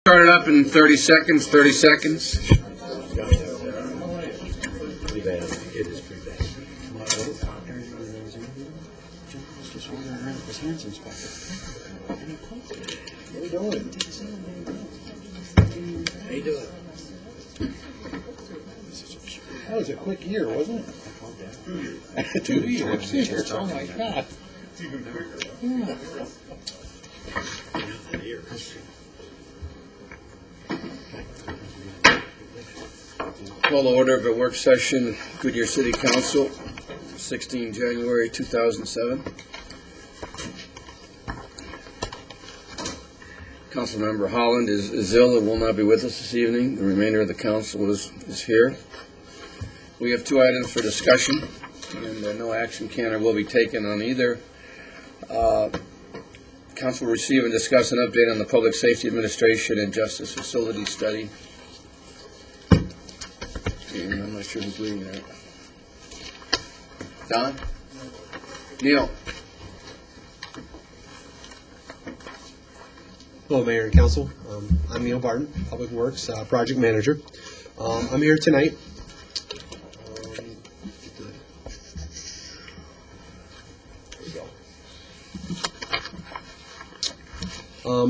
Start it up in 30 seconds, 30 seconds. How you doing? How you doing? That was a quick year, wasn't it? 2 years. Oh my God. Even quicker. Yeah. Call to order of a work session, Goodyear City Council, 16 January 2007. Councilmember Holland is ill and will not be with us this evening. The remainder of the council is here. We have 2 items for discussion, and no action can or will be taken on either. Council will receive and discuss an update on the Public Safety Administration and Justice Facility Study. And I'm not sure who's leading that. Don? Neil? Hello, Mayor and Council. I'm Neil Barton, Public Works Project Manager. I'm here tonight.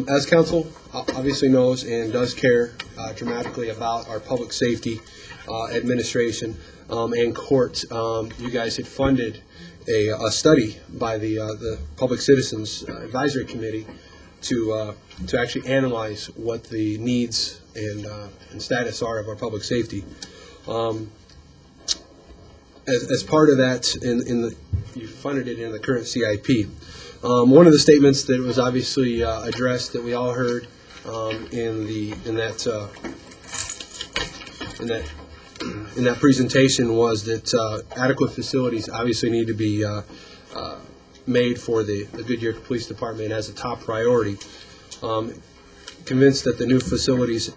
As Council obviously knows and does care dramatically about our public safety administration and court, you guys had funded a study by the Public Citizens Advisory Committee to actually analyze what the needs and status are of our public safety. As part of that, you funded it in the current CIP. One of the statements that was obviously addressed that we all heard in that presentation was that adequate facilities obviously need to be made for the Goodyear Police Department as a top priority. Convinced that the new facilities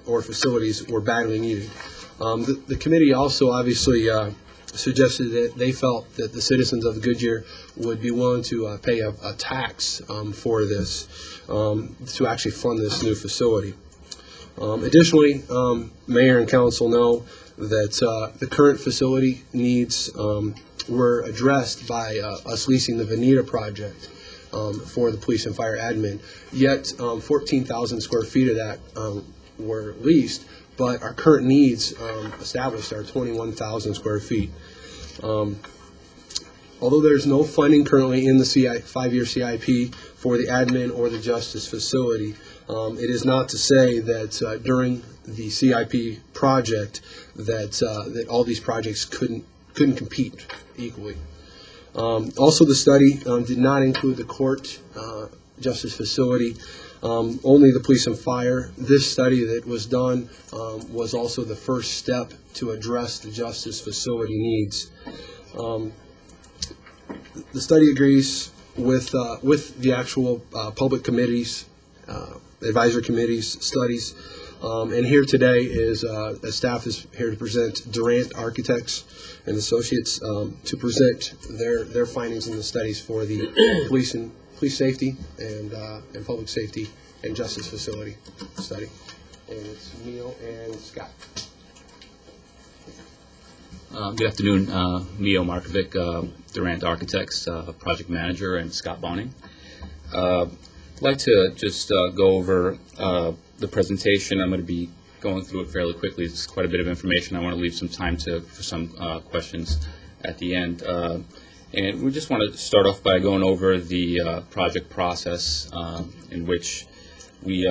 were badly needed. The committee also obviously suggested that they felt that the citizens of Goodyear would be willing to pay a tax for this to actually fund this new facility. Additionally, Mayor and Council know that the current facility needs were addressed by us leasing the Veneta project for the police and fire admin. Yet 14,000 square feet of that were leased, but our current needs established are 21,000 square feet. Although there's no funding currently in the 5-year CIP for the admin or the justice facility, it is not to say that during the CIP project that all these projects couldn't compete equally. Also, the study did not include the court justice facility, only the police and fire. This study that was done was also the first step to address the justice facility needs. The study agrees with the actual public committees, advisory committees, studies, and here today is staff is here to present Durant Architects and Associates to present their findings in the studies for the police safety and public safety and justice facility study. And it's Neil and Scott. Good afternoon, Neil Markovic, Durant Architects, Project Manager, and Scott Boning. I'd like to just go over the presentation. I'm going to be going through it fairly quickly. It's quite a bit of information. I want to leave some time for some questions at the end. And we just want to start off by going over the project process in which we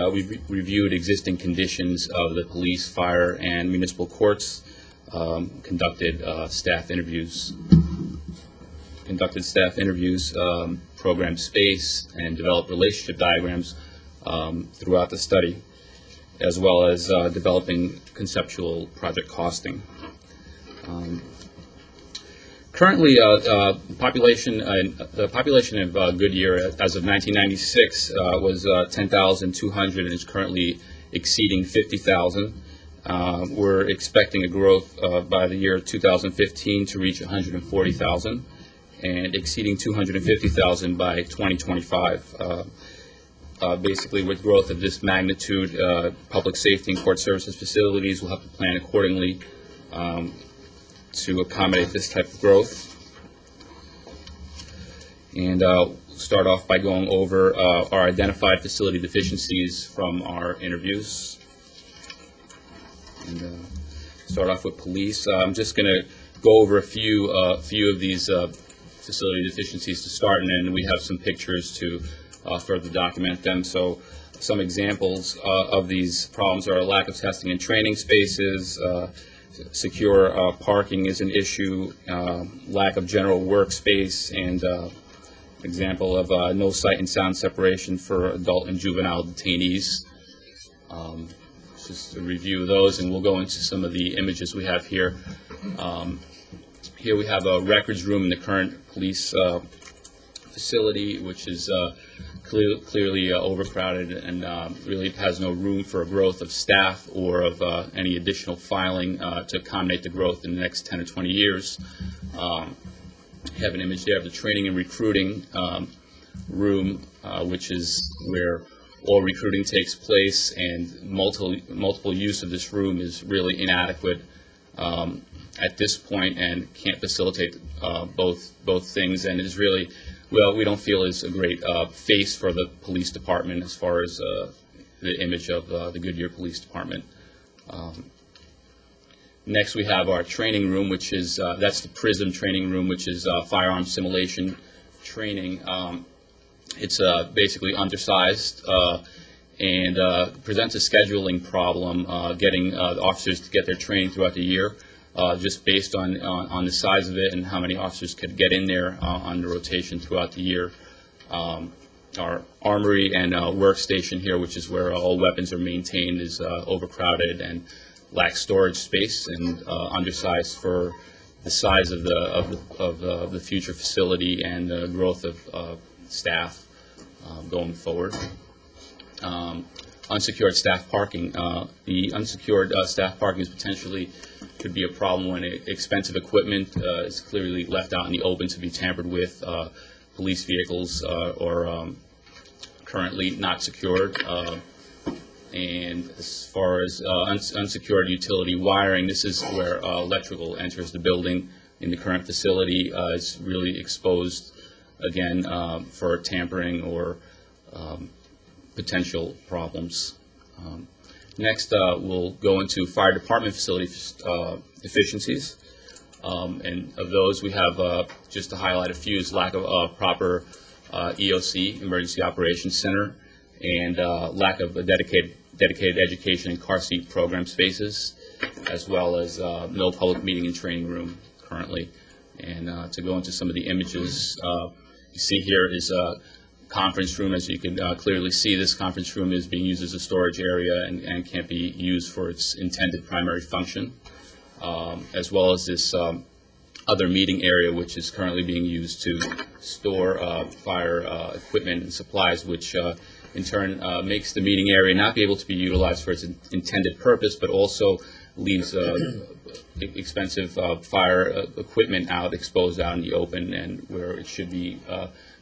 reviewed existing conditions of the police, fire, and municipal courts, conducted staff interviews, programmed space, and developed relationship diagrams throughout the study, as well as developing conceptual project costing. Currently, the population of Goodyear as of 1996 was 10,200 and is currently exceeding 50,000. We're expecting a growth by the year 2015 to reach 140,000 and exceeding 250,000 by 2025. basically, with growth of this magnitude, public safety and court services facilities will have to plan accordingly to accommodate this type of growth. And start off by going over our identified facility deficiencies from our interviews. And start off with police. I'm just going to go over a few of these facility deficiencies to start, and then we have some pictures to further document them. So some examples of these problems are a lack of testing and training spaces, secure parking is an issue, lack of general workspace, and example of no sight and sound separation for adult and juvenile detainees. Just a review of those, and we'll go into some of the images we have here. Here we have a records room in the current police facility, which is clearly overcrowded and really has no room for a growth of staff or of any additional filing to accommodate the growth in the next 10 or 20 years. You have an image there of the training and recruiting room, which is where all recruiting takes place, and multiple use of this room is really inadequate at this point and can't facilitate both things, and is really, well, we don't feel is a great face for the police department as far as the image of the Goodyear Police Department. Next, we have our training room, which is, that's the PRISM training room, which is firearm simulation training. It's basically undersized and presents a scheduling problem, getting the officers to get their training throughout the year, just based on the size of it and how many officers could get in there on the rotation throughout the year. Our armory and workstation here, which is where all weapons are maintained, is overcrowded and lacks storage space and undersized for the size of the future facility and the growth of staff going forward. Unsecured staff parking. The unsecured staff parking is potentially could be a problem when expensive equipment is clearly left out in the open to be tampered with. Police vehicles or currently not secured. And as far as unsecured utility wiring, this is where electrical enters the building in the current facility. It's really exposed, again, for tampering or potential problems. Next, we'll go into fire department facility efficiencies. And of those, we have, just to highlight a few, is lack of proper EOC, Emergency Operations Center, and lack of a dedicated education and car seat program spaces, as well as no public meeting and training room currently. And to go into some of the images, you see here is a conference room. As you can clearly see, this conference room is being used as a storage area and can't be used for its intended primary function, as well as this other meeting area, which is currently being used to store fire equipment and supplies, which in turn makes the meeting area not be able to be utilized for its intended purpose, but also leaves expensive fire equipment exposed out in the open, and where it should be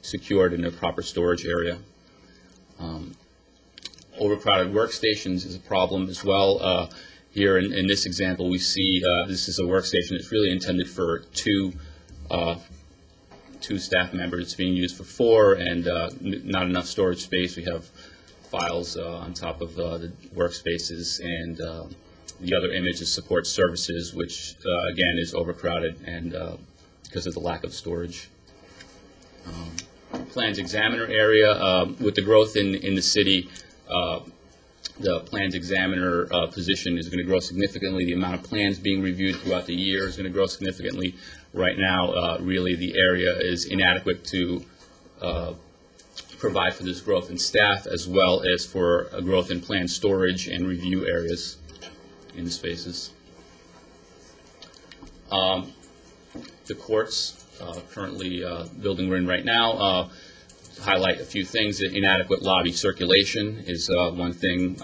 secured in a proper storage area. Overcrowded workstations is a problem as well. Here in this example, we see this is a workstation that's really intended for two staff members. It's being used for 4, and not enough storage space. We have files on top of the workspaces, and the other image is support services, which again is overcrowded and because of the lack of storage. Plans examiner area, with the growth in the city, the plans examiner position is going to grow significantly. The amount of plans being reviewed throughout the year is going to grow significantly. Right now, really the area is inadequate to provide for this growth in staff, as well as for a growth in plan storage and review areas in the spaces. The courts, currently building we're in right now, to highlight a few things. Inadequate lobby circulation is one thing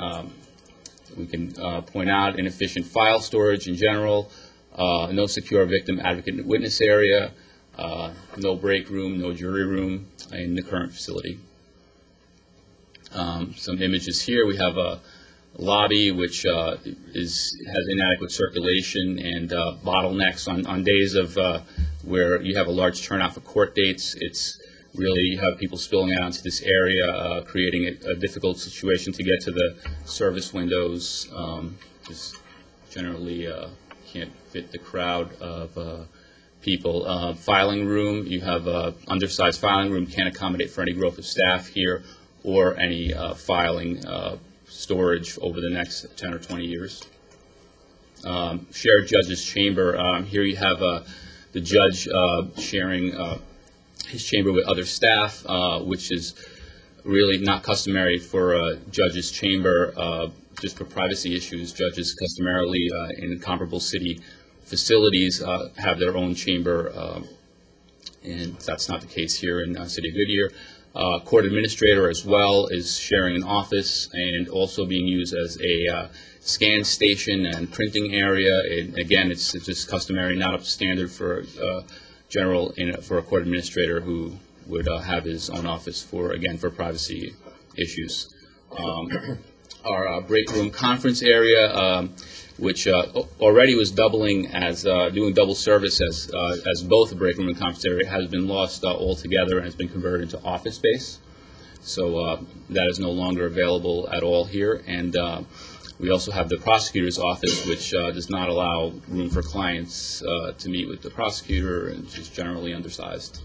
we can point out. Inefficient file storage in general, no secure victim advocate and witness area, no break room, no jury room in the current facility. Some images here. We have a lobby which has inadequate circulation and bottlenecks on days of where you have a large turnout for court dates. It's really, you have people spilling out into this area, creating a difficult situation to get to the service windows. Just generally can't fit the crowd of people. Filing room, you have undersized filing room, can't accommodate for any growth of staff here or any filing storage over the next 10 or 20 years. Shared judge's chamber, here you have the judge sharing his chamber with other staff, which is really not customary for a judge's chamber, just for privacy issues. Judges customarily in comparable city facilities have their own chamber, and that's not the case here in City of Goodyear. Court administrator as well is sharing an office and also being used as a scan station and printing area. And again, it's just customary, not up to standard for for a court administrator who would have his own office for privacy issues. Our break room conference area, which already was doubling as doing double service as both the break room and conference area, has been lost altogether and has been converted into office space. So that is no longer available at all here. And we also have the prosecutor's office, which does not allow room for clients to meet with the prosecutor, and is generally undersized.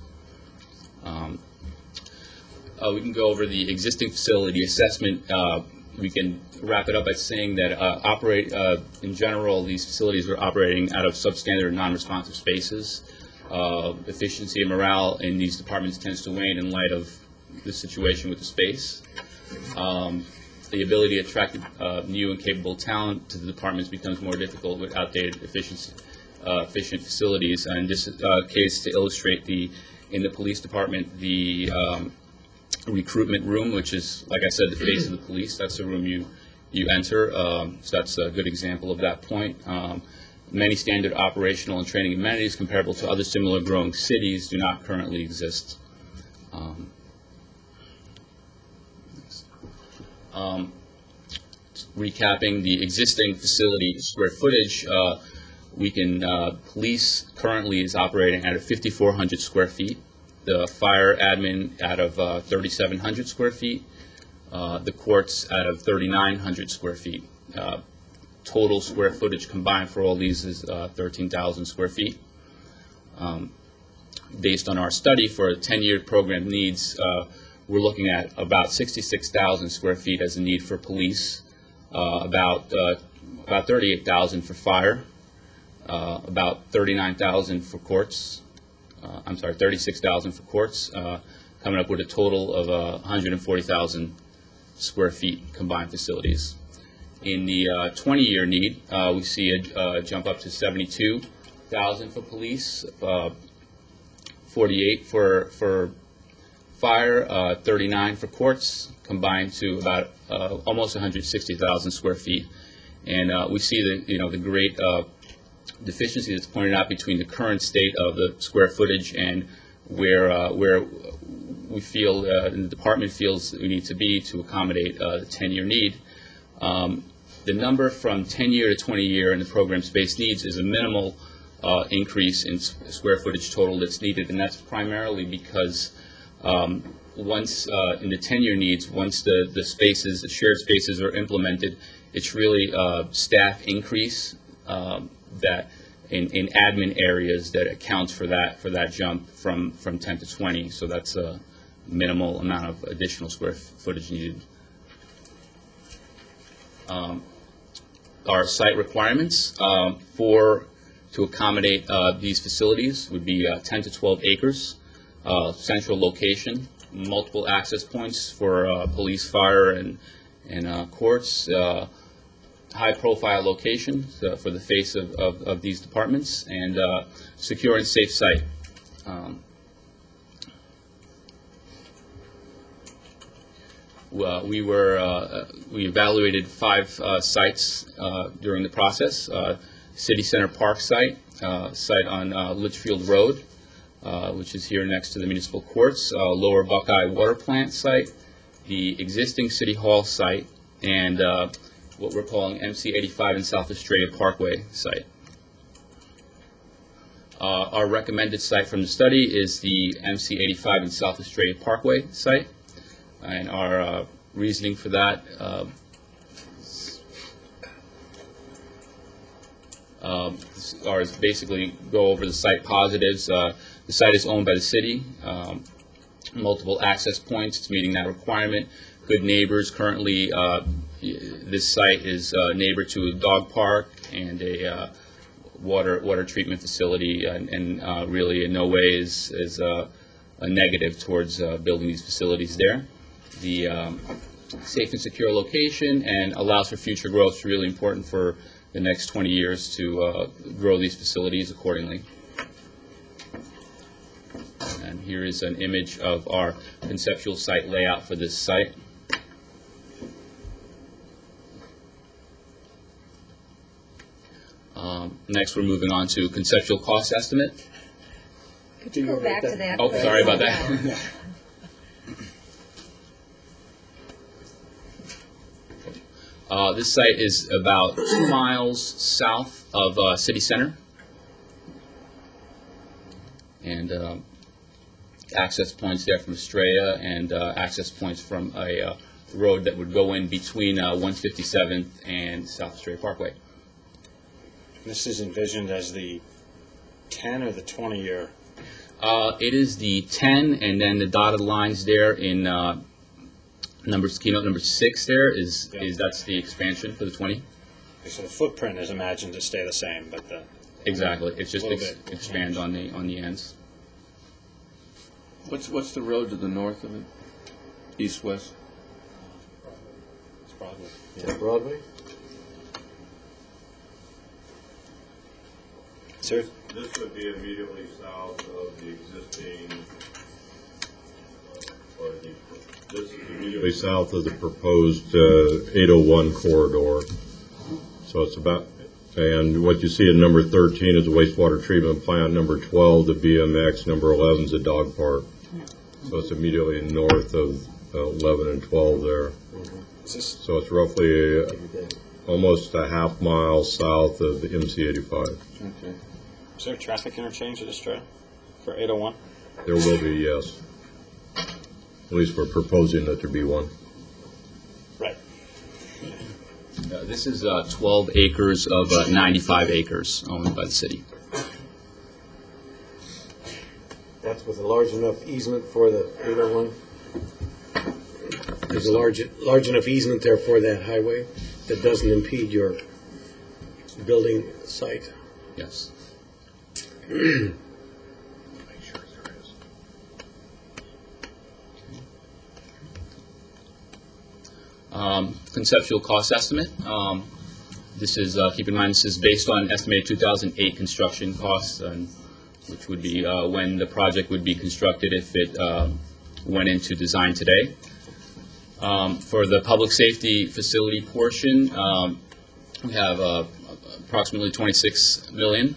We can go over the existing facility assessment. We can wrap it up by saying that in general, these facilities are operating out of substandard non-responsive spaces. Efficiency and morale in these departments tends to wane in light of the situation with the space. The ability to attract new and capable talent to the departments becomes more difficult with outdated, efficient facilities. And in this case, to illustrate in the police department, the recruitment room, which is, like I said, the face of the police. That's the room you enter. So that's a good example of that point. Many standard operational and training amenities comparable to other similar growing cities do not currently exist. Recapping the existing facility square footage, police currently is operating out of 5,400 square feet. The fire admin out of 3,700 square feet. The courts out of 3,900 square feet. Total square footage combined for all these is 13,000 square feet. Based on our study for 10-year program needs, we're looking at about 66,000 square feet as a need for police, about 38,000 for fire, about 39,000 for courts. 36,000 for courts, coming up with a total of 140,000 square feet combined facilities. In the 20-year need, we see a jump up to 72,000 for police, 48 for fire, 39 for courts, combined to about almost 160,000 square feet. And we see the great deficiency that's pointed out between the current state of the square footage and where we feel and the department feels we need to be to accommodate the 10-year need. The number from 10-year to 20-year in the program space needs is a minimal increase in square footage total that's needed, and that's primarily because once in the 10-year needs, once the spaces, the shared spaces are implemented, it's really staff increase that in admin areas that accounts for that jump from 10 to 20. So that's a minimal amount of additional square footage needed. Our site requirements to accommodate these facilities would be 10 to 12 acres, central location, multiple access points for police, fire, and courts. High-profile location for the face of these departments, and secure and safe site. We evaluated 5 sites during the process. City Center Park site on Litchfield Road, which is here next to the municipal courts. Lower Buckeye Water Plant site, the existing City Hall site and what we're calling MC 85 and South Australia Parkway site. Our recommended site from the study is the MC 85 and South Australia Parkway site, and our reasoning for that are basically go over the site positives. The site is owned by the city, multiple access points, it's meeting that requirement, good neighbors. Currently, this site is neighbor to a dog park and a water treatment facility, and really in no way is a negative towards building these facilities there. The safe and secure location and allows for future growth is really important for the next 20 years to grow these facilities accordingly. And here is an image of our conceptual site layout for this site. Next, we're moving on to conceptual cost estimate. Could you go back to that? Oh, please? sorry about that. This site is about 2 miles south of City Center, and access points there from Estrella, and access points from a road that would go in between 157th and South Australia Parkway. This is envisioned as the 10 or the 20-year? It is the 10, and then the dotted lines there in keynote number 6 there is that's the expansion for the 20. So the footprint is imagined to stay the same, but the... Exactly. It's just bit expand on the ends. What's the road to the north of it? East-west? It's Broadway. Yeah, Broadway? Sir? This would be immediately south of the existing, this is immediately south of the proposed 801 corridor. So it's about, and what you see in number 13 is the wastewater treatment plant, number 12 the BMX, number 11 is the dog park. So it's immediately north of 11 and 12 there. So it's roughly almost a half mile south of the MC 85. Okay. Is there a traffic interchange at Estrella for 801? There will be, yes. At least we're proposing that there be one. Right. This is 12 acres of 95 acres owned by the city. That's with a large enough easement for the 801? There's a large enough easement there for that highway that doesn't impede your building site? Yes. Conceptual cost estimate. This is, keep in mind, this is based on estimated 2008 construction costs, which would be when the project would be constructed if it went into design today. For the public safety facility portion, we have approximately $26 million.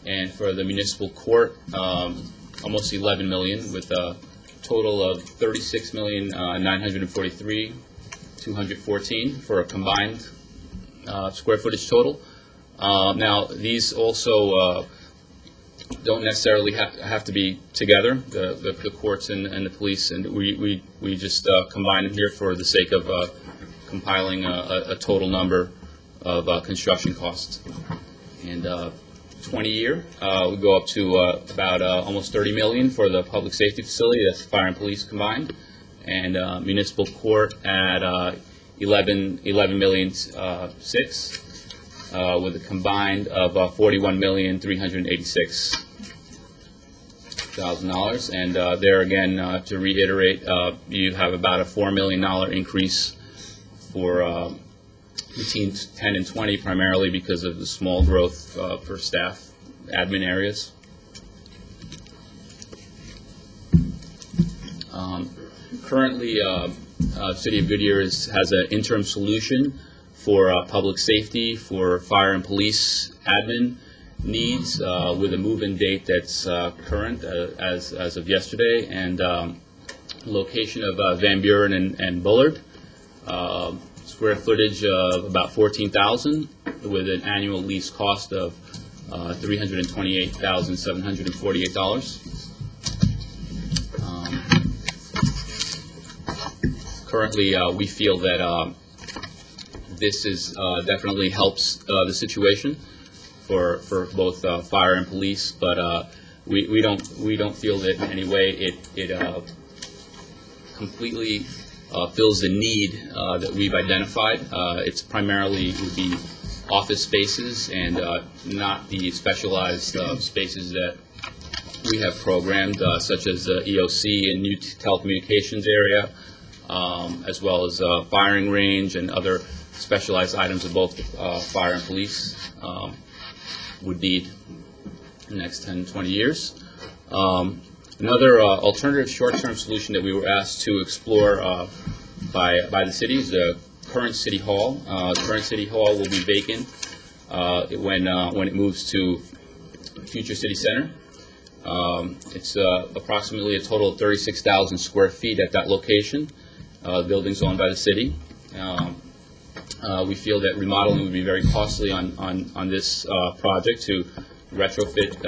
And for the municipal court, almost $11 million, with a total of $36,943,214 for a combined square footage total. Now, these also don't necessarily have to be together, the courts and the police, and we just combine them here for the sake of compiling a total number of construction costs. And 20-year, we go up to about almost $30 million for the public safety facility. That's fire and police combined, and municipal court at 11,000,006, with a combined of $41,386,000. And there again, to reiterate, you have about a $4 million increase for between 10 and 20, primarily because of the small growth for staff admin areas. Currently, City of Goodyear has an interim solution for public safety, for fire and police admin needs, with a move-in date that's current as of yesterday, and location of Van Buren and Bullard. Square footage of about 14,000 with an annual lease cost of $328,748. Currently, we feel that this is definitely helps the situation for both fire and police, but we don't feel that in any way it completely fills the need that we've identified. It's primarily would be office spaces and not the specialized spaces that we have programmed, such as the EOC and new telecommunications area, as well as firing range and other specialized items that both fire and police would need in the next 10, 20 years. Another alternative short-term solution that we were asked to explore by the city is the current City Hall. Current City Hall will be vacant when it moves to future City Center. It's approximately a total of 36,000 square feet at that location. The building's owned by the city. We feel that remodeling would be very costly on this project to retrofit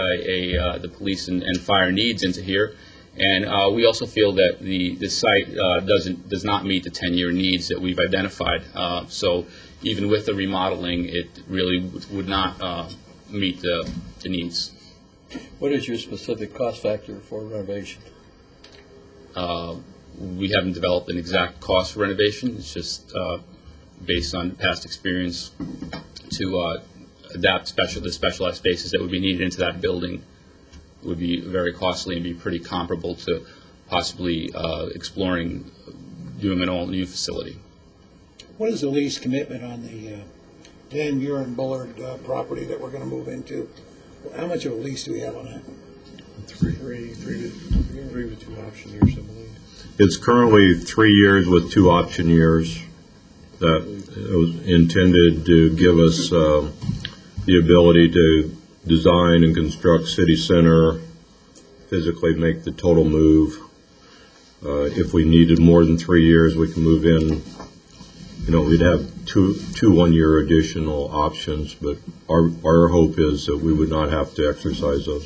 the police and fire needs into here, and we also feel that the site does not meet the 10-year needs that we've identified. So even with the remodeling, it really would not meet the needs. What is your specific cost factor for renovation? We haven't developed an exact cost for renovation. It's just based on past experience to adapt the specialized spaces that would be needed into that building would be very costly and be pretty comparable to possibly exploring doing an all-new facility. What is the lease commitment on the Van Buren Bullard property that we're going to move into? How much of a lease do we have on that? Three with 2 option years, I believe. It's currently 3 years with 2 option years. That was intended to give us the ability to design and construct city center, physically make the total move. If we needed more than 3 years, we can move in. We'd have two 1-year additional options, but our hope is that we would not have to exercise those.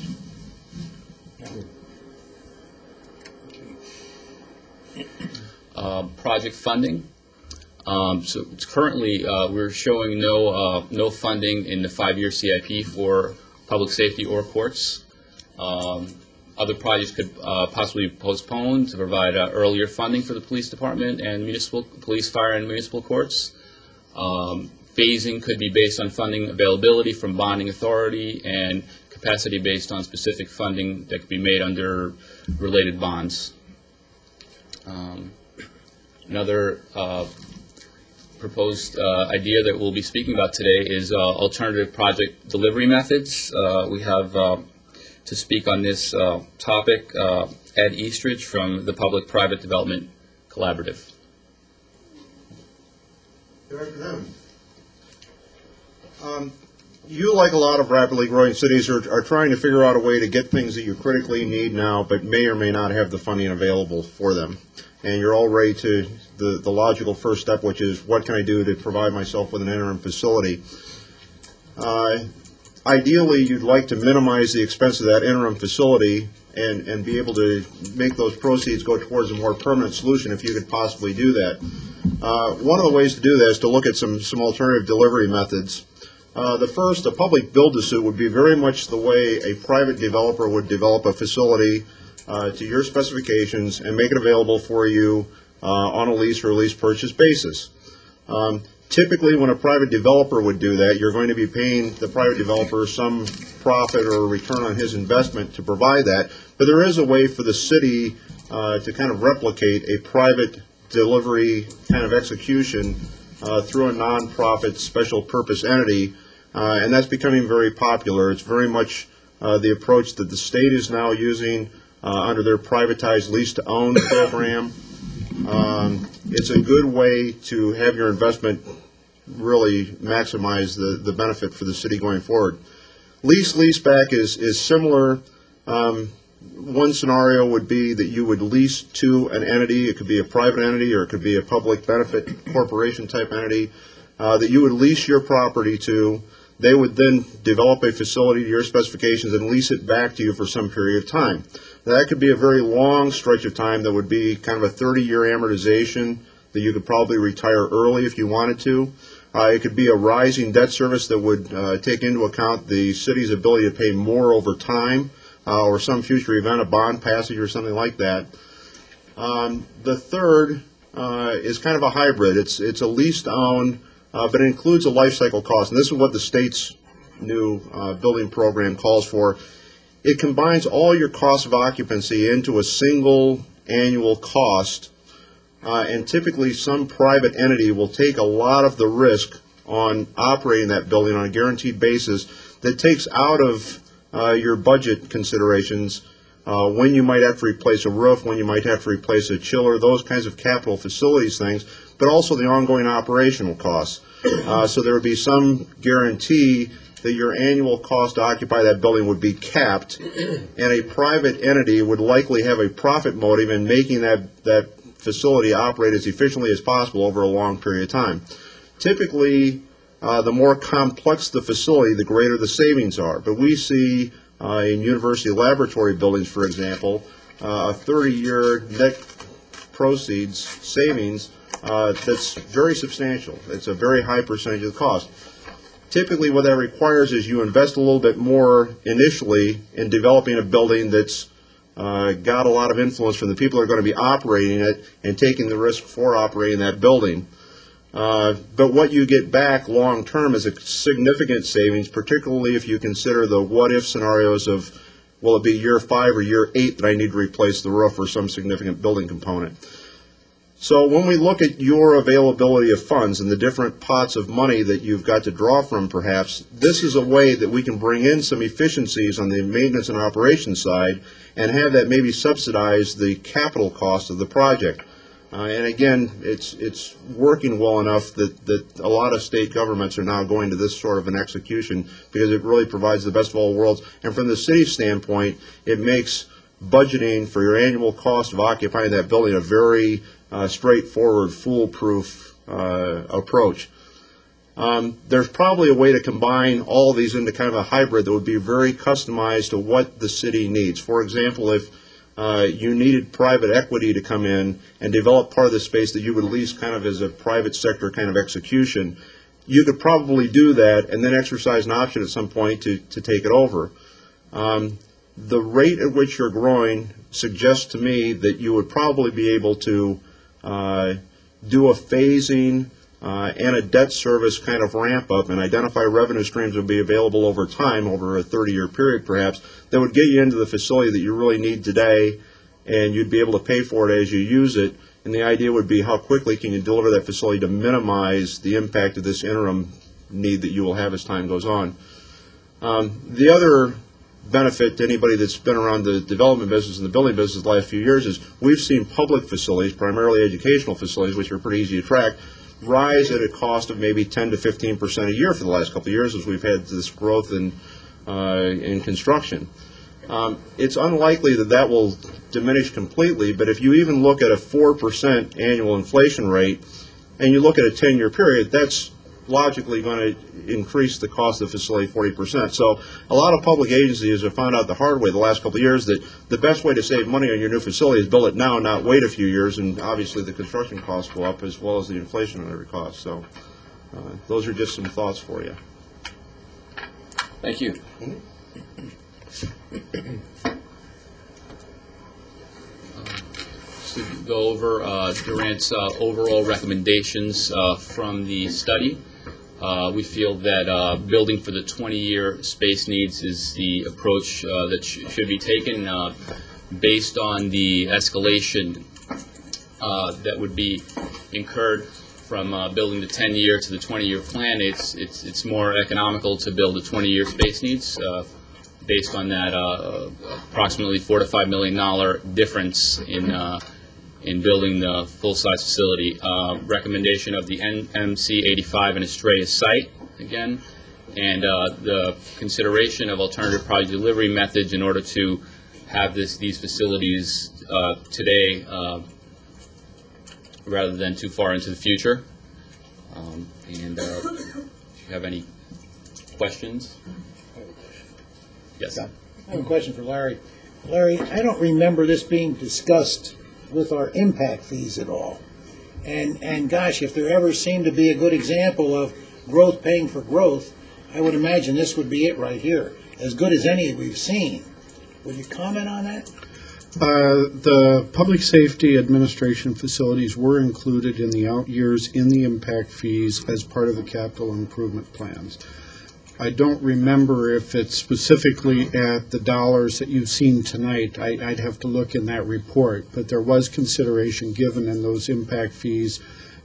Project funding. So it's currently we're showing no funding in the 5-year CIP for public safety or courts. Other projects could possibly be postponed to provide earlier funding for the police department and municipal police, fire, and municipal courts. Phasing could be based on funding availability from bonding authority and capacity based on specific funding that could be made under related bonds. Another proposed idea that we'll be speaking about today is alternative project delivery methods. We have to speak on this topic Ed Eastridge from the Public-Private Development Collaborative. Good afternoon. You, like a lot of rapidly growing cities, are trying to figure out a way to get things that you critically need now but may or may not have the funding available for them. And you're all ready to the logical first step, which is what can I do to provide myself with an interim facility? Ideally, you'd like to minimize the expense of that interim facility and be able to make those proceeds go towards a more permanent solution if you could possibly do that. One of the ways to do that is to look at some alternative delivery methods. The first, a public build-to-suit, would be very much the way a private developer would develop a facility to your specifications and make it available for you on a lease or a lease purchase basis. Typically, when a private developer would do that, you're going to be paying the private developer some profit or return on his investment to provide that. But there is a way for the city to kind of replicate a private delivery kind of execution through a nonprofit special purpose entity, and that's becoming very popular. It's very much the approach that the state is now using under their privatized lease-to-own program. It's a good way to have your investment really maximize the benefit for the city going forward. Lease-leaseback is similar. One scenario would be that you would lease to an entity. It could be a private entity or it could be a public benefit corporation type entity that you would lease your property to. They would then develop a facility to your specifications and lease it back to you for some period of time. Now, that could be a very long stretch of time that would be kind of a 30-year amortization that you could probably retire early if you wanted to. It could be a rising debt service that would take into account the city's ability to pay more over time or some future event, a bond passage or something like that. The third is kind of a hybrid. It's a lease-to-own, but it includes a life cycle cost. And this is what the state's new building program calls for. It combines all your costs of occupancy into a single annual cost. And typically some private entity will take a lot of the risk on operating that building on a guaranteed basis that takes out of your budget considerations when you might have to replace a roof, when you might have to replace a chiller, those kinds of capital facilities things, but also the ongoing operational costs. So there would be some guarantee that your annual cost to occupy that building would be capped, and a private entity would likely have a profit motive in making that facility operate as efficiently as possible over a long period of time. Typically, the more complex the facility, the greater the savings are. But we see in university laboratory buildings, for example, a 30-year net proceeds savings that's very substantial. It's a very high percentage of the cost. Typically, what that requires is you invest a little bit more initially in developing a building that's got a lot of influence from the people who are going to be operating it and taking the risk for operating that building. But what you get back long term is a significant savings, particularly if you consider the what-if scenarios of, will it be year 5 or year 8 that I need to replace the roof or some significant building component. So when we look at your availability of funds and the different pots of money that you've got to draw from, perhaps, this is a way that we can bring in some efficiencies on the maintenance and operations side and have that maybe subsidize the capital cost of the project. And again, it's working well enough that a lot of state governments are now going to this sort of an execution because it really provides the best of all worlds. And from the city's standpoint, it makes budgeting for your annual cost of occupying that building a very straightforward, foolproof approach. There's probably a way to combine all of these into kind of a hybrid that would be very customized to what the city needs. For example, if you needed private equity to come in and develop part of the space that you would lease kind of as a private sector kind of execution, you could probably do that and then exercise an option at some point to take it over. The rate at which you're growing suggests to me that you would probably be able to do a phasing and a debt service kind of ramp up and identify revenue streams that would be available over time, over a 30-year period perhaps, that would get you into the facility that you really need today, and you'd be able to pay for it as you use it. And the idea would be how quickly can you deliver that facility to minimize the impact of this interim need that you will have as time goes on. The other benefit to anybody that's been around the development business and the building business the last few years is we've seen public facilities, primarily educational facilities, which are pretty easy to track, rise at a cost of maybe 10 to 15% a year for the last couple of years as we've had this growth in construction. It's unlikely that that will diminish completely, but if you even look at a 4% annual inflation rate and you look at a 10-year period, that's logically going to increase the cost of the facility 40%. So a lot of public agencies have found out the hard way the last couple of years that the best way to save money on your new facility is build it now, not wait a few years, and obviously the construction costs go up as well as the inflationary costs. So those are just some thoughts for you. Thank you. To go over Durant's overall recommendations from the study. We feel that building for the 20-year space needs is the approach that should be taken based on the escalation that would be incurred from building the 10-year to the 20-year plan. It's more economical to build a 20-year space needs based on that approximately $4 to $5 million difference in building the full-size facility. Recommendation of the NMC 85 and Estrella site, again, and the consideration of alternative project delivery methods in order to have these facilities today rather than too far into the future. And if you have any questions? Yes. I have a question for Larry. Larry, I don't remember this being discussed with our impact fees at all. And gosh, if there ever seemed to be a good example of growth paying for growth, I would imagine this would be it right here, as good as any we've seen. Would you comment on that? The public safety administration facilities were included in the out years in the impact fees as part of the capital improvement plans. I don't remember if it's specifically at the dollars that you've seen tonight. I'd have to look in that report, but there was consideration given in those impact fees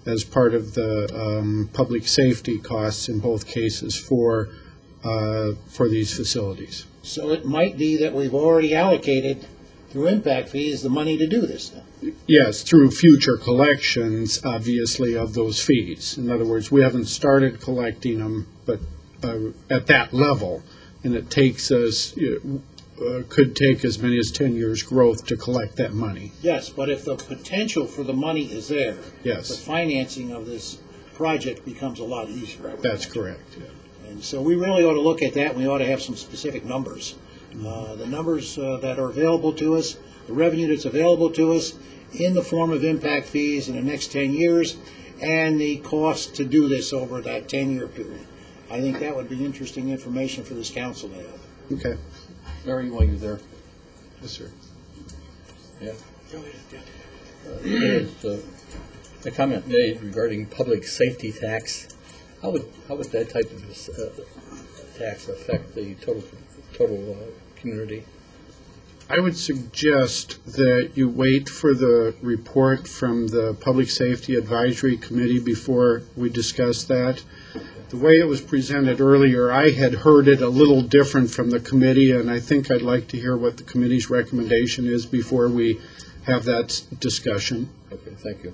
as part of the public safety costs in both cases for these facilities. So it might be that we've already allocated through impact fees the money to do this then. Yes, through future collections, obviously, of those fees. In other words, we haven't started collecting them, but at that level, and it takes us, could take as many as 10 years' growth to collect that money. Yes, but if the potential for the money is there, Yes. the financing of this project becomes a lot easier. I would That's imagine. correct. Yeah. And so we really ought to look at that, and we ought to have some specific numbers. The numbers that are available to us, the revenue that's available to us in the form of impact fees in the next 10 years, and the cost to do this over that 10-year period. I think that would be interesting information for this council to have. Okay. Larry, while you're there, Yes, sir. yeah. There's a comment made regarding public safety tax. How would that type of tax affect the total community? I would suggest that you wait for the report from the Public Safety Advisory Committee before we discuss that. The way it was presented earlier, I had heard it a little different from the committee, and I think I'd like to hear what the committee's recommendation is before we have that discussion. Okay, thank you.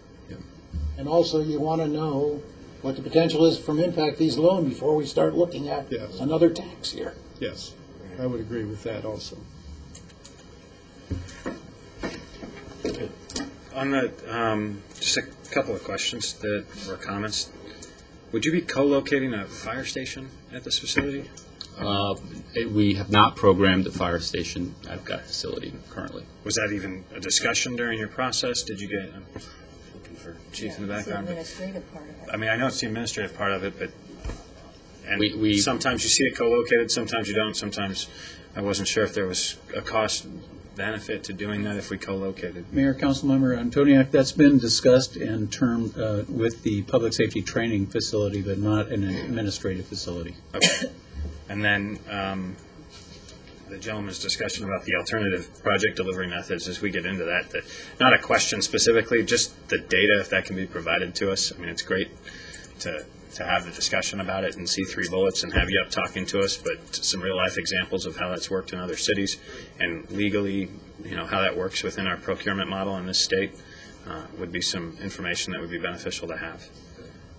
And also, you want to know what the potential is from impact fees alone before we start looking at Yes. another tax here. Yes, I would agree with that also. On the, just a couple of questions or comments. Would you be co-locating a fire station at this facility? We have not programmed a fire station at that facility currently. Was that even a discussion during your process? Did you get, I'm looking for Chief in the It's the background. administrative part of it. I mean, I know it's the administrative part of it, but, and We- sometimes you see it co-located, sometimes you don't. Sometimes I wasn't sure if there was a cost benefit to doing that if we co-located. Mayor, Councilmember Antoniak, that's been discussed in term with the public safety training facility, but not an administrative facility. Okay. And then the gentleman's discussion about the alternative project delivery methods, as we get into that, not a question specifically, just the data, if that can be provided to us. I mean, it's great to have the discussion about it and see 3 bullets and have you up talking to us, but some real-life examples of how that's worked in other cities and legally, how that works within our procurement model in this state would be some information that would be beneficial to have.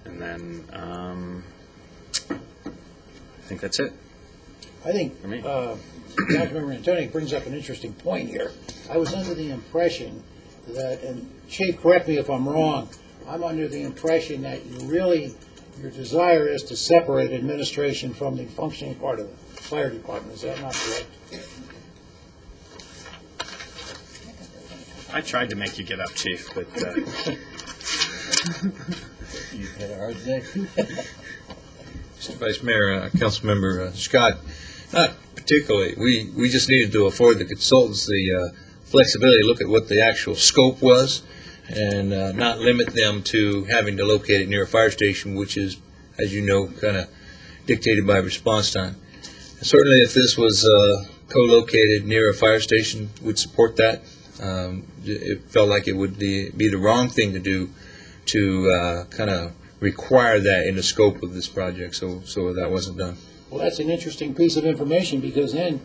And then I think that's it. I think For me. Councilmember Antoniak brings up an interesting point here. I was under the impression that, and Chief, correct me if I'm wrong, I'm under the impression that your desire is to separate administration from the functioning part of the fire department. Is that not correct? I tried to make you get up, Chief, but You've had a hard day. Mr. Vice Mayor, Councilmember Scott, not particularly. We just needed to afford the consultants the flexibility to look at what the actual scope was and not limit them to having to locate it near a fire station, which is, as you know, kind of dictated by response time. Certainly, if this was co-located near a fire station, we'd support that. It felt like it would be the wrong thing to do to kind of require that in the scope of this project, so that wasn't done. Well, that's an interesting piece of information, because then,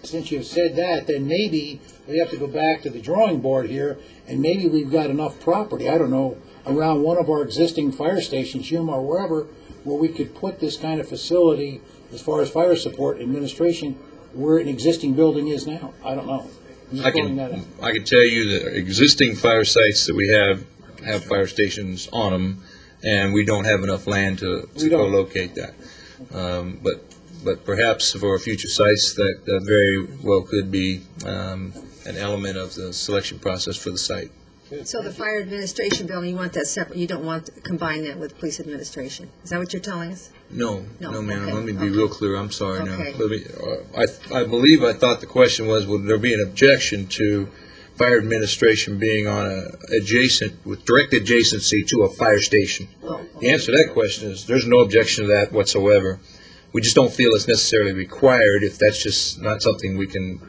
since you've said that, then maybe we have to go back to the drawing board here, and maybe we've got enough property, I don't know, around one of our existing fire stations, Yuma or wherever, where we could put this kind of facility as far as fire support administration where an existing building is now. I don't know. I'm just throwing that out. I can tell you the existing fire sites that we have fire stations on them, and we don't have enough land to co-locate that. But perhaps for future sites, that very well could be an element of the selection process for the site. So the fire administration building, you want that separate, you don't want to combine that with police administration? Is that what you're telling us? No, No, ma'am. okay, Let me be okay. real clear. I'm sorry. Okay. Now, let me. I thought the question was, would there be an objection to fire administration being on with direct adjacency to a fire station? The answer to that question is there's no objection to that whatsoever. We just don't feel it's necessarily required if that's just not something we can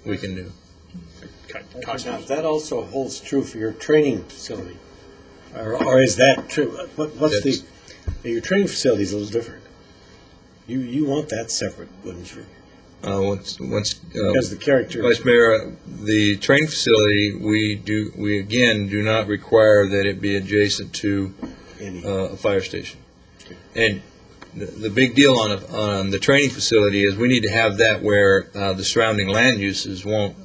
do. Now, that also holds true for your training facility, or is that true? Your training facility is a little different. You want that separate, wouldn't you? Because the character. Vice Mayor, the training facility, we again do not require that it be adjacent to a fire station. And the big deal on the training facility is we need to have that where the surrounding land uses won't,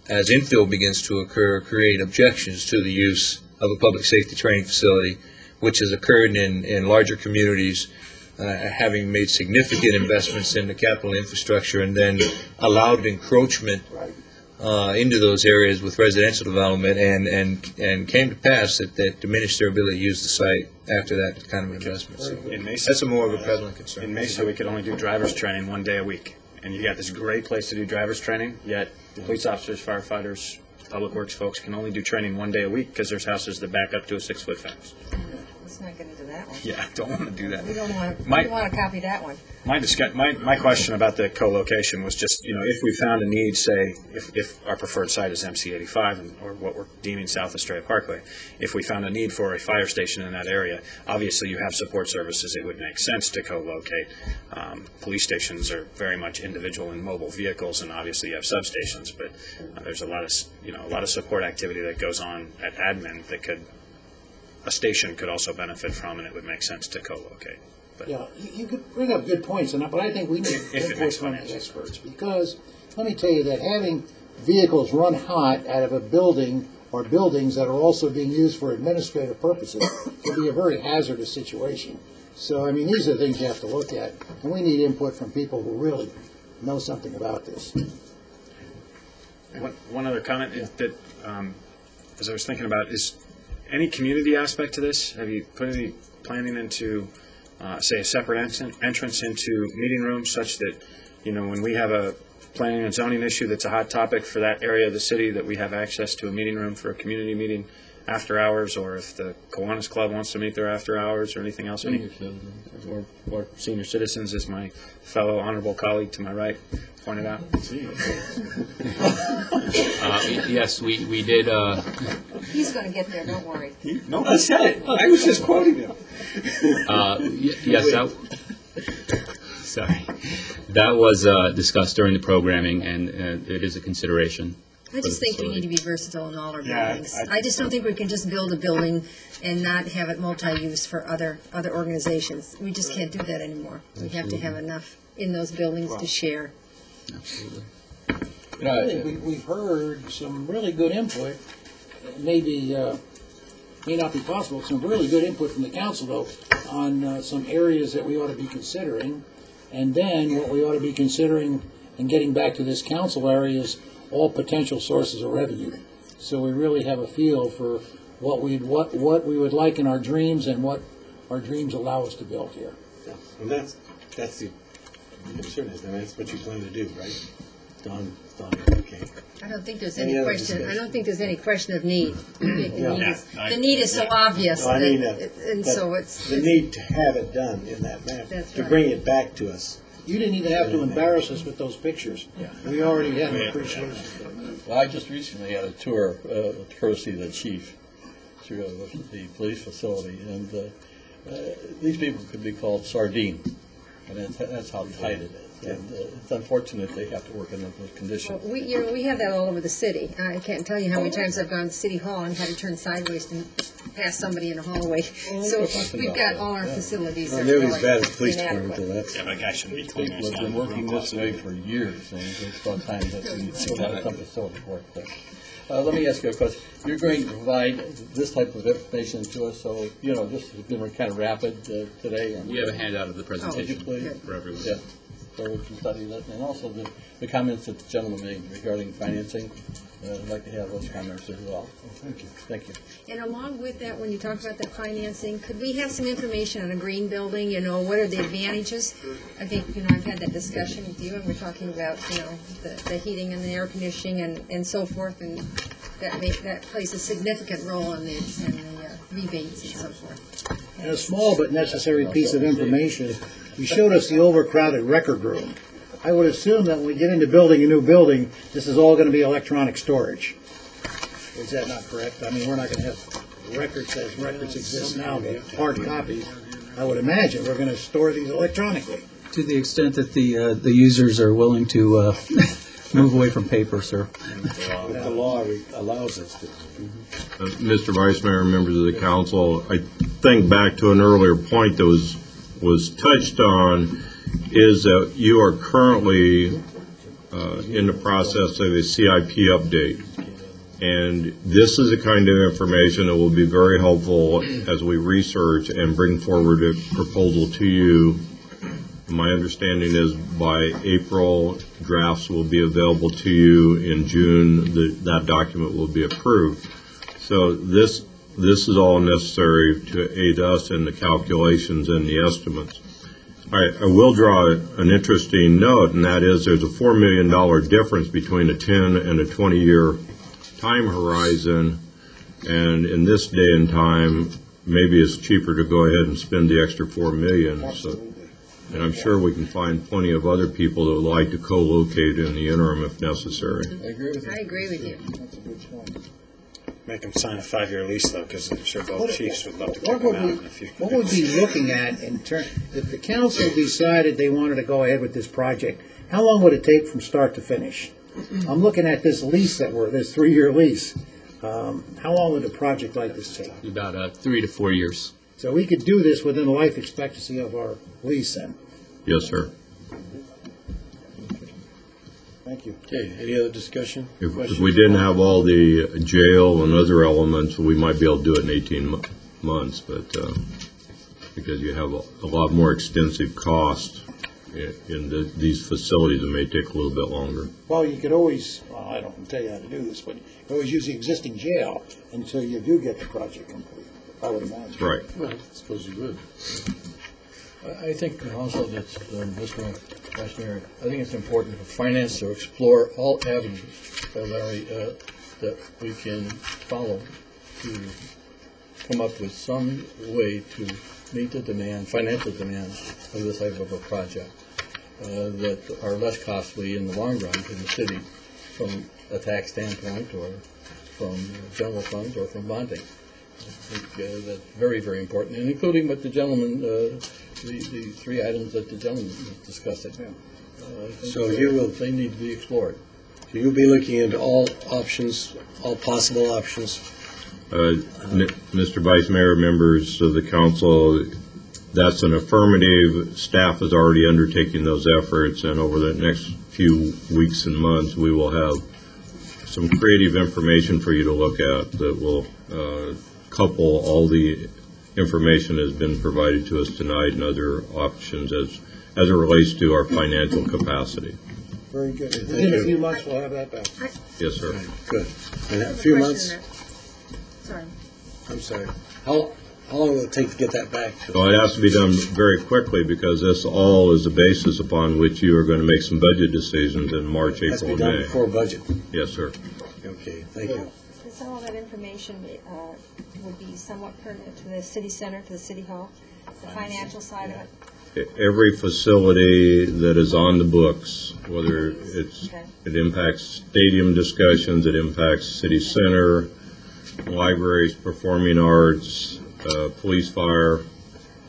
as infill begins to occur, create objections to the use of a public safety training facility, which has occurred in larger communities, having made significant investments in the capital infrastructure and then allowed encroachment into those areas with residential development and came to pass that diminished their ability to use the site after that kind of investment. So In Mesa, that's more of a prevalent concern. In Mesa, we could only do driver's training 1 day a week. And you got this great place to do driver's training, yet police officers, firefighters, public works folks can only do training 1 day a week because there's houses that back up to a 6-foot fence. Let's not get into that one. Yeah, don't want to do that. We don't want My- to copy that one. My question about the co-location was just, if we found a need, say, if our preferred site is MC 85 or what we're deeming South Estrella Parkway, if we found a need for a fire station in that area, obviously you have support services, it would make sense to co-locate. Police stations are very much individual and mobile vehicles, and obviously you have substations, but there's a lot of support activity that goes on at admin that a station could also benefit from, and it would make sense to co-locate. But Yeah, you could bring up good points, but I think we need If it input makes from financial the experts, because let me tell you that having vehicles run hot out of a building or buildings that are also being used for administrative purposes can be a very hazardous situation. So, I mean, these are things you have to look at, and we need input from people who really know something about this. One other comment is that, as I was thinking about, is any community aspect to this? Have you put any planning into, say, a separate entrance into meeting rooms such that, when we have a planning and zoning issue that's a hot topic for that area of the city, that we have access to a meeting room for a community meeting after hours, or if the Kiwanis Club wants to meet there after hours or anything else? Or senior citizens, as my fellow honorable colleague to my right pointed out. Yes, we did. He's going to get there, don't worry. No, I said it. I was just quoting him. Yes, sorry. That was discussed during the programming, and it is a consideration. I just think we need to be versatile in all our buildings. I just don't think we can just build a building and not have it multi-use for other organizations. We just can't do that anymore. We have to have enough in those buildings to share. Absolutely. I think we've heard some really good input. Maybe may not be possible. Some really good input from the council, though, on some areas that we ought to be considering. And then what we ought to be considering and getting back to this council area is all potential sources of revenue. So we really have a feel for what we would like in our dreams and what our dreams allow us to build here. Yeah. And that's the concern is, and that's what you plan to do, right? Don, okay. I don't think there's Any any other question. discussion? I don't think there's any question of need. Yeah. The need is so obvious, No, I mean, and so it's the need to have it done in that manner, That's to right. bring it back to us. You didn't even have to embarrass us with those pictures. We already had an appreciation. Well, I just recently had a tour, courtesy of the chief, through the police facility, and these people could be called sardine, and that's how tight it is. And it's unfortunate they have to work under those conditions. we have that all over the city. I can't tell you how many times I've gone to City Hall and had to turn sideways to past somebody in a hallway. So we've got all our facilities that are Nearly really as bad as the police department, inadequate. though, that's. Yeah, but a guy shouldn't be People cleaning have been working this way for years, and it's about time that we provide some facility work there. Let me ask you a question. You're going to provide this type of information to us, so, you know, this has been kind of rapid today. We have a handout of the Would you presentation please? for everyone. Yeah, so we can study that, and also the comments that the gentleman made regarding financing. I'd like to have those comments as well. Thank you. Thank you. And along with that, when you talk about the financing, could we have some information on a green building? You know, what are the advantages? I think, you know, I've had that discussion with you, and we're talking about, you know, the heating and the air conditioning and so forth, and that plays a significant role in the rebates and so forth. And a small but necessary piece of information, you showed us the overcrowded record room. I would assume that when we get into building a new building, this is all going to be electronic storage. Is that not correct? I mean, we're not going to have records as records exist now, but hard copies. I would imagine we're going to store these electronically. To the extent that the users are willing to move away from paper, sir. The law allows us to. Mr. Vice Mayor, members of the council, I think back to an earlier point that was touched on, is that you are currently in the process of a CIP update. And this is the kind of information that will be very helpful as we research and bring forward a proposal to you. My understanding is by April, drafts will be available to you. In June, that document will be approved. So this is all necessary to aid us in the calculations and the estimates. I will draw an interesting note, and that is there's a $4 million difference between a 10 and a 20-year time horizon, and in this day and time, maybe it's cheaper to go ahead and spend the extra $4 million. So, and I'm sure we can find plenty of other people that would like to co-locate in the interim if necessary. I agree with you. I agree with you. That's a good point. Make them sign a 5-year lease, though, because I'm sure both chiefs would love to What kick them would out we, in the future. what would we be looking at in turn, if the council decided they wanted to go ahead with this project, how long would it take from start to finish? I'm looking at this lease this 3-year lease. How long would a project like this take? About 3 to 4 years. So we could do this within the life expectancy of our lease then. Yes, sir. Thank you. Okay, any other discussion? If we didn't have all the jail and other elements, we might be able to do it in 18 months, but because you have a lot more extensive cost in these facilities, it may take a little bit longer. Well, you could always, well, I don't tell you how to do this, but you could always use the existing jail until you do get the project complete, I would imagine. Right. Well, I suppose you would. I think also that, Mr. Vice Mayor, I think it's important for finance to explore all avenues, Larry, that we can follow to come up with some way to meet the demand, financial demand of this type of a project that are less costly in the long run to the city from a tax standpoint or from general funds or from bonding. I think that's very, very important, and including what the gentleman, the 3 items that the gentleman discussed. So you will- they need to be explored. So you'll be looking into all options, all possible options. Mr. Vice Mayor, members of the council, that's an affirmative. Staff is already undertaking those efforts, and over the next few weeks and months, we will have some creative information for you to look at that will couple all the information that has been provided to us tonight and other options as it relates to our financial capacity. Very good. Within a few months, we'll have that back. Yes, sir. Good. In a One few question months, there. Sorry. I'm sorry, how long will it take to get that back? Well, it has to be done very quickly because this all is the basis upon which you are going to make some budget decisions in March, It has to April, be and done May. before budget. Yes, sir. Okay, thank you. So all that information would be somewhat pertinent to the city center, to the city hall, the financial side of it? Every facility that is on the books, whether Okay. it impacts stadium discussions, it impacts city center, libraries, performing arts, police, fire,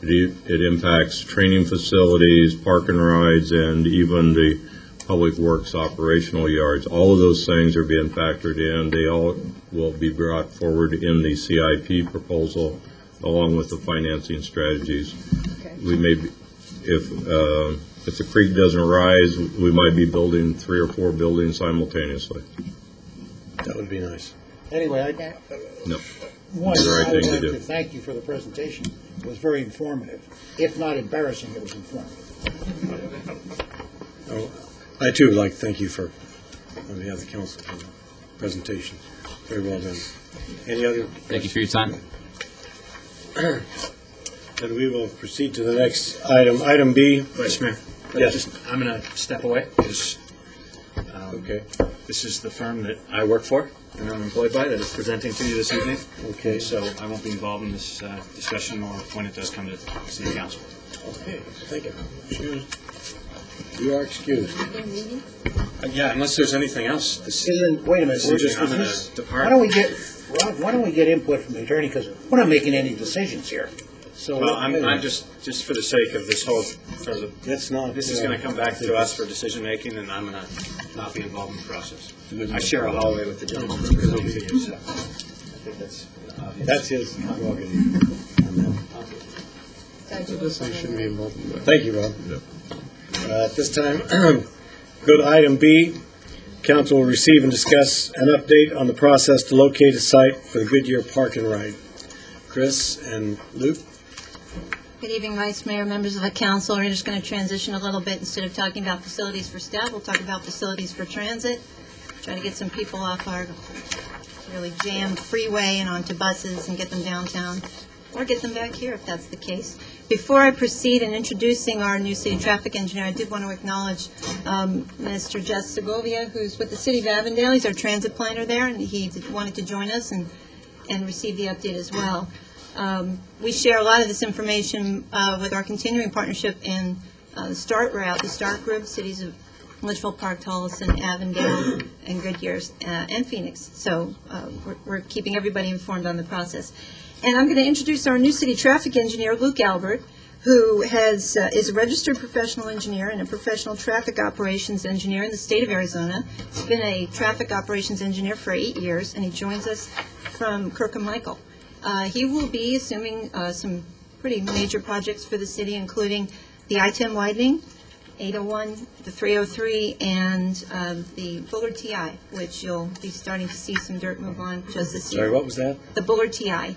it impacts training facilities, park and rides, and even the public works operational yards. All of those things are being factored in. They all will be brought forward in the CIP proposal along with the financing strategies. Okay. We may, if the creek doesn't rise, we might be building 3 or 4 buildings simultaneously. That would be nice. Anyway, No. one, The right I would thing to like do. to thank you for the presentation. It was very informative. If not embarrassing, it was informative. Oh, I too would like to thank you for, on behalf of the council, for the presentation. Very well done. Any other? Thank you for your time. Then we will proceed to the next item. Item B. Vice Mayor? Yes. I'm going to step away because Okay. this is the firm that I work for and I'm employed by that is presenting to you this evening. Okay. So I won't be involved in this discussion or when it does come to City Council. Okay, thank you. Excused. You are excused. Yeah, unless there's anything else. This Isn't, wait a minute, This is just- I'm gonna why depart. don't we get, why don't we get input from the attorney, because we're not making any decisions here. So, Well, I'm just for the sake of this whole, sort of, That's not. this is going to come back to us for decision-making, and I'm going to not be involved in the process. I share a hallway with the gentleman who's presenting to you, so I think that's obvious. That's his prerogative. Shouldn't be involved in that. Thank you, Rob. At this time, go to item B. Council will receive and discuss an update on the process to locate a site for the Goodyear Park and Ride. Chris and Luke? Good evening, Vice Mayor, members of the council. We're just going to transition a little bit. Instead of talking about facilities for staff, we'll talk about facilities for transit. Try to get some people off our really jammed freeway and onto buses and get them downtown, or get them back here if that's the case. Before I proceed in introducing our new city traffic engineer, I did want to acknowledge Mr. Jess Segovia, who's with the city of Avondale. He's our transit planner there, and he wanted to join us and receive the update as well. We share a lot of this information with our continuing partnership in the START route, the START group, cities of Litchfield Park, Tolleson, Avondale, and Goodyear, and Phoenix. So we're keeping everybody informed on the process. And I'm going to introduce our new city traffic engineer, Luke Albert, who is a registered professional engineer and a professional traffic operations engineer in the state of Arizona. He's been a traffic operations engineer for 8 years, and he joins us from Kirkham Michael. He will be assuming some pretty major projects for the city, including the I-10 widening, 801, the 303, and the Bullard TI, which you'll be starting to see some dirt move on just this year. Sorry, what was that? The Bullard TI.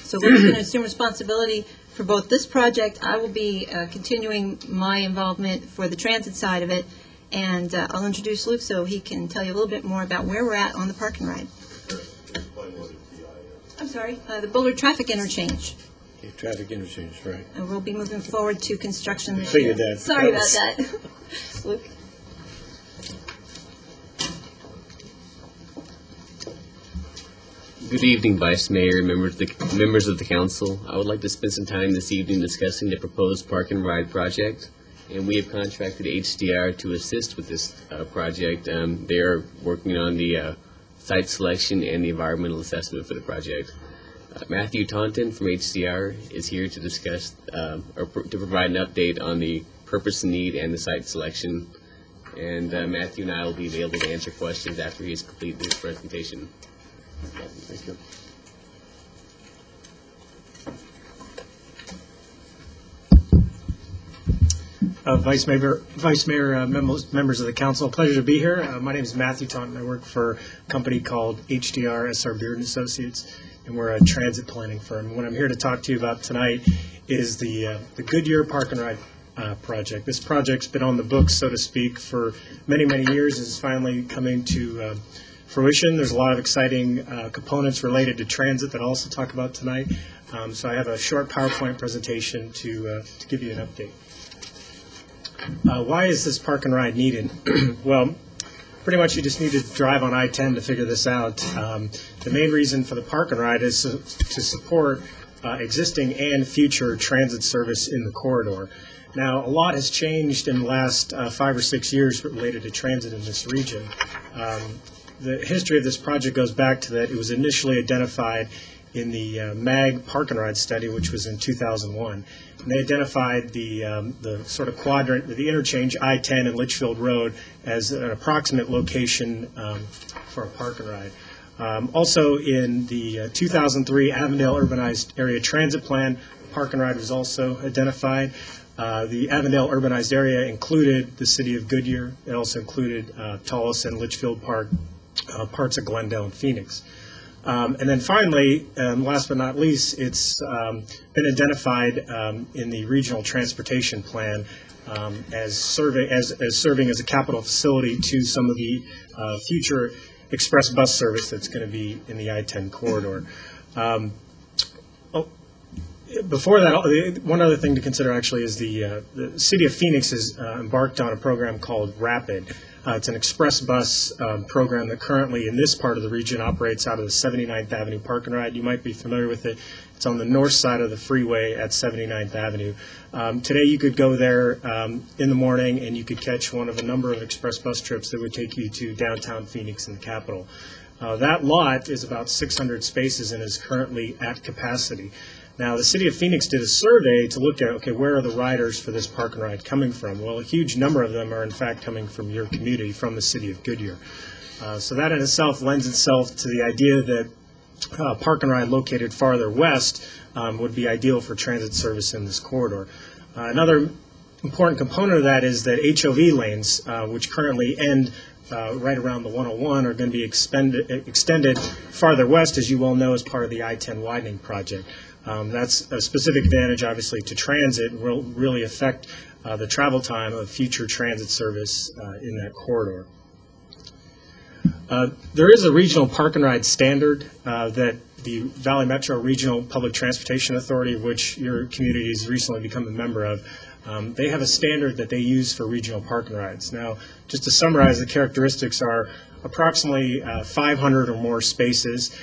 So we're going to assume responsibility for both this project. I will be continuing my involvement for the transit side of it, and I'll introduce Luke so he can tell you a little bit more about where we're at on the park and ride. I'm sorry, the Bullard Traffic Interchange. Okay, traffic interchange, right. And we'll be moving forward to construction this year. Figured that. Sorry That about was- that. Luke? Good evening, Vice Mayor, members of the council. I would like to spend some time this evening discussing the proposed Park and Ride project, and we have contracted HDR to assist with this project. They are working on the site selection and the environmental assessment for the project. Matthew Taunton from HDR is here to discuss or to provide an update on the purpose and need and the site selection. And Matthew and I will be available to answer questions after he has completed his presentation. Thank you. Vice Mayor, members of the council, pleasure to be here. My name is Matthew Taunton. I work for a company called HDR SR Beard and Associates, and we're a transit planning firm. What I'm here to talk to you about tonight is the Goodyear Park and Ride project. This project's been on the books, so to speak, for many, many years. It's finally coming to fruition. There's a lot of exciting components related to transit that I'll also talk about tonight. So I have a short PowerPoint presentation to give you an update. Why is this park and ride needed? Well, pretty much you just need to drive on I-10 to figure this out. The main reason for the park and ride is to support existing and future transit service in the corridor. Now, a lot has changed in the last 5 or 6 years related to transit in this region. The history of this project goes back to that it was initially identified in the MAG Park and Ride study, which was in 2001. And they identified the sort of quadrant, the interchange I-10 and Litchfield Road as an approximate location for a park and ride. Also in the 2003 Avondale Urbanized Area Transit Plan, park and ride was also identified. The Avondale Urbanized Area included the city of Goodyear. It also included Tolleson, Litchfield Park, parts of Glendale and Phoenix. And then finally, last but not least, it's been identified in the Regional Transportation Plan as serving as a capital facility to some of the future express bus service that's going to be in the I-10 corridor. Before that, one other thing to consider actually is the City of Phoenix has embarked on a program called RAPID. It's an express bus program that currently in this part of the region operates out of the 79th Avenue Park and Ride. You might be familiar with it. It's on the north side of the freeway at 79th Avenue. Today you could go there in the morning and you could catch one of a number of express bus trips that would take you to downtown Phoenix and the capital. That lot is about 600 spaces and is currently at capacity. Now, the City of Phoenix did a survey to look at, okay, where are the riders for this park and ride coming from? Well, a huge number of them are, in fact, coming from your community, from the city of Goodyear. So that in itself lends itself to the idea that park and ride located farther west would be ideal for transit service in this corridor. Another important component of that is that HOV lanes, which currently end right around the 101, are going to be extended farther west, as you well know, as part of the I-10 widening project. That's a specific advantage, obviously, to transit and will really affect the travel time of future transit service in that corridor. There is a regional park and ride standard that the Valley Metro Regional Public Transportation Authority, of which your community has recently become a member of, they have a standard that they use for regional park and rides. Now, just to summarize, the characteristics are approximately 500 or more spaces,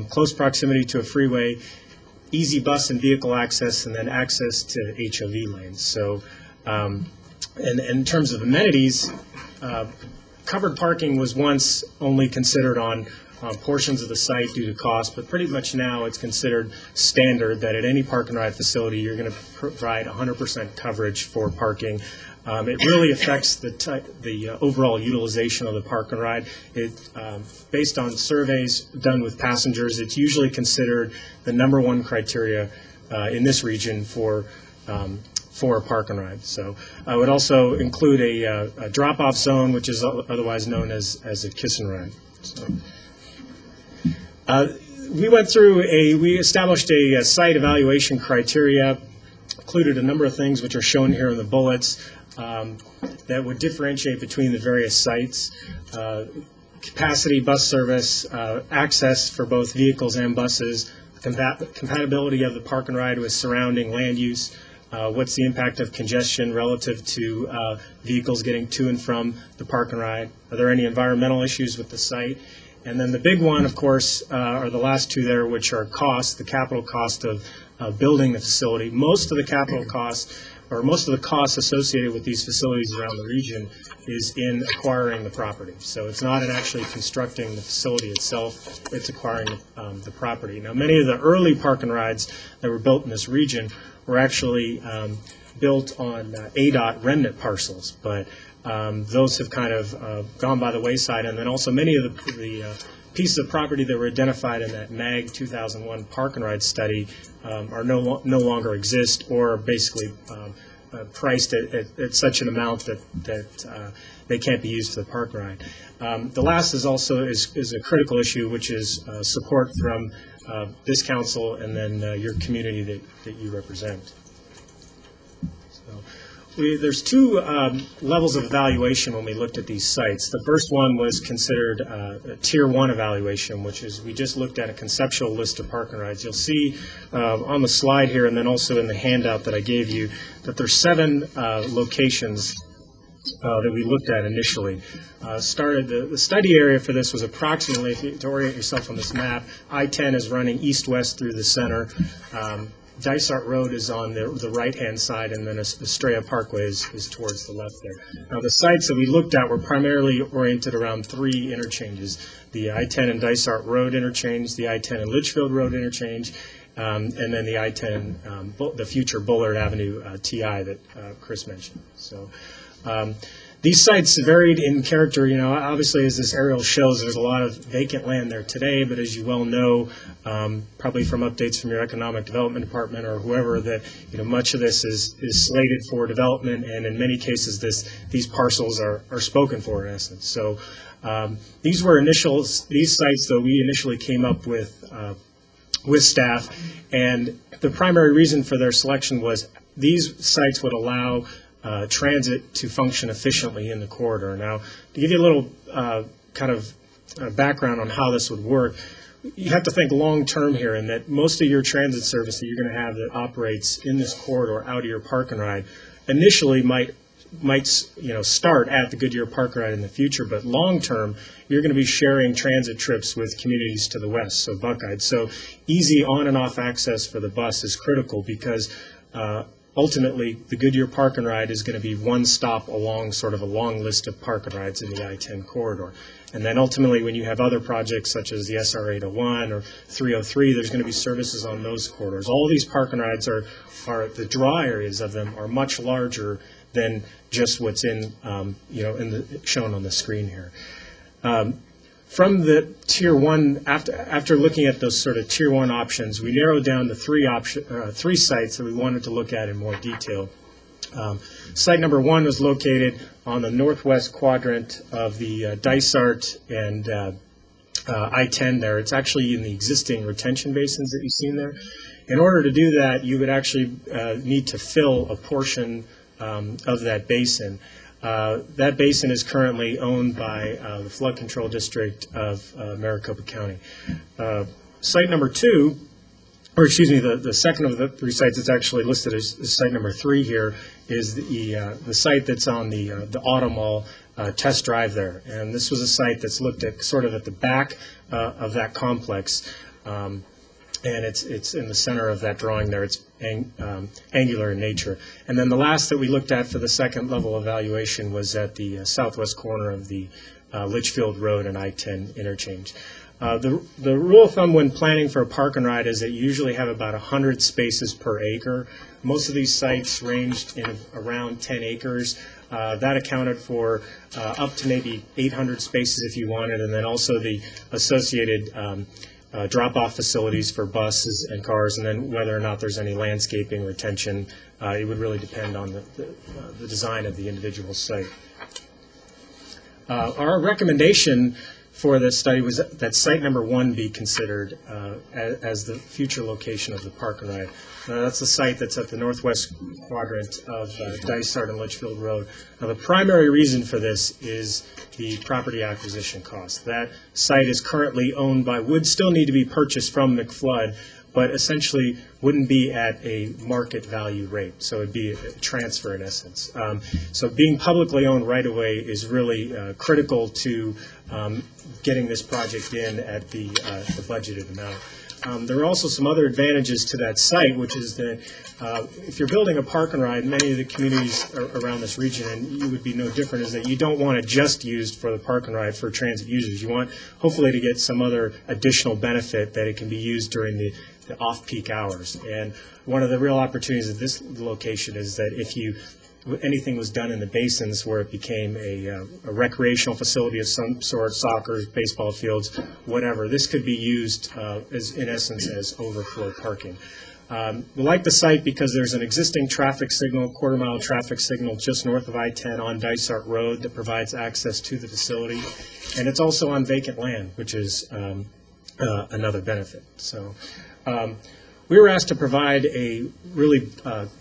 close proximity to a freeway, easy bus and vehicle access, and then access to HOV lanes. So, and in terms of amenities, covered parking was once only considered on portions of the site due to cost, but pretty much now it's considered standard that at any park and ride facility you're going to provide 100% coverage for parking. It really affects the overall utilization of the park and ride. Based on surveys done with passengers, it's usually considered the #1 criteria in this region for a park and ride. So I would also include a drop-off zone, which is otherwise known as a kiss and ride. So, we established a site evaluation criteria, included a number of things which are shown here in the bullets. That would differentiate between the various sites. Capacity, bus service, access for both vehicles and buses, compatibility of the park and ride with surrounding land use, what's the impact of congestion relative to vehicles getting to and from the park and ride, are there any environmental issues with the site, and then the big one, of course, are the last two there, which are costs, the capital cost of building the facility. Most of the capital costs, or most of the costs associated with these facilities around the region is in acquiring the property. So it's not in actually constructing the facility itself, it's acquiring the property. Now, many of the early park and rides that were built in this region were actually built on ADOT remnant parcels, but those have kind of gone by the wayside. And then also many of the pieces of property that were identified in that MAG 2001 park and ride study are no longer exist, or basically priced at such an amount that they can't be used for the park ride. The last is also is a critical issue, which is support from this council and then your community that you represent. There's two levels of evaluation when we looked at these sites. The first one was considered a Tier 1 evaluation, which is we just looked at a conceptual list of park and rides. You'll see on the slide here and then also in the handout that I gave you that there's 7 locations that we looked at initially. The study area for this was approximately, to orient yourself on this map, I-10 is running east-west through the center. Dysart Road is on the right-hand side, and then Estrella Parkway is towards the left there. Now, the sites that we looked at were primarily oriented around 3 interchanges: the I-10 and Dysart Road interchange, the I-10 and Litchfield Road interchange, and then the I-10, the future Bullard Avenue TI that Chris mentioned. So these sites varied in character. Obviously, as this aerial shows, there's a lot of vacant land there today, but as you well know, probably from updates from your Economic Development Department or whoever, that much of this is slated for development, and in many cases these parcels are spoken for, in essence. So these sites, though, we initially came up with staff, and the primary reason for their selection was these sites would allow transit to function efficiently in the corridor. Now, to give you a little kind of background on how this would work, you have to think long-term here, in that most of your transit service that you're going to have that operates in this corridor out of your park and ride initially might start at the Goodyear Park and Ride in the future, but long-term, you're going to be sharing transit trips with communities to the west, so Buckeye. So easy on and off access for the bus is critical, because ultimately, the Goodyear Park and Ride is going to be one stop along sort of a long list of park and rides in the I-10 corridor. And then ultimately, when you have other projects such as the SR 801 or 303, there's going to be services on those corridors. All these park and rides are the draw areas of them are much larger than just what's in shown on the screen here. From the Tier 1, after looking at those sort of Tier 1 options, we narrowed down to 3 sites that we wanted to look at in more detail. Site number 1 was located on the northwest quadrant of the Dysart and I-10 there. It's actually in the existing retention basins that you've seen there. In order to do that, you would actually need to fill a portion of that basin. That basin is currently owned by the Flood Control District of Maricopa County. Site number 2, or excuse me, the second of the 3 sites that's actually listed as site number 3 here, is the site that's on the Auto Mall test drive there. And this was a site that's looked at sort of at the back of that complex. And it's in the center of that drawing there. It's angular in nature. And then the last that we looked at for the second level evaluation was at the southwest corner of the Litchfield Road and I-10 interchange. The rule of thumb when planning for a park and ride is that you usually have about 100 spaces per acre. Most of these sites ranged in around 10 acres. That accounted for up to maybe 800 spaces if you wanted, and then also the associated drop-off facilities for buses and cars, and then whether or not there's any landscaping retention. It would really depend on the design of the individual site. Our recommendation for this study was that site number 1 be considered as the future location of the park and ride. That's the site that's at the northwest quadrant of Dysart and Litchfield Road. Now, the primary reason for this is the property acquisition cost. That site is currently owned by, would still need to be purchased from McFlood, but essentially wouldn't be at a market value rate. So it'd be a transfer in essence. So being publicly owned right away is really critical to getting this project in at the budgeted amount. There are also some other advantages to that site, which is that if you're building a park and ride, many of the communities around this region, and you would be no different, is that you don't want it just used for the park and ride for transit users. You want, hopefully, to get some other additional benefit that it can be used during the off-peak hours. And one of the real opportunities at this location is that if anything was done in the basins where it became a recreational facility of some sort, soccer, baseball fields, whatever, this could be used in essence as overflow parking. We like the site because there's an existing traffic signal, quarter-mile traffic signal just north of I-10 on Dysart Road that provides access to the facility, and it's also on vacant land, which is another benefit. So. We were asked to provide a really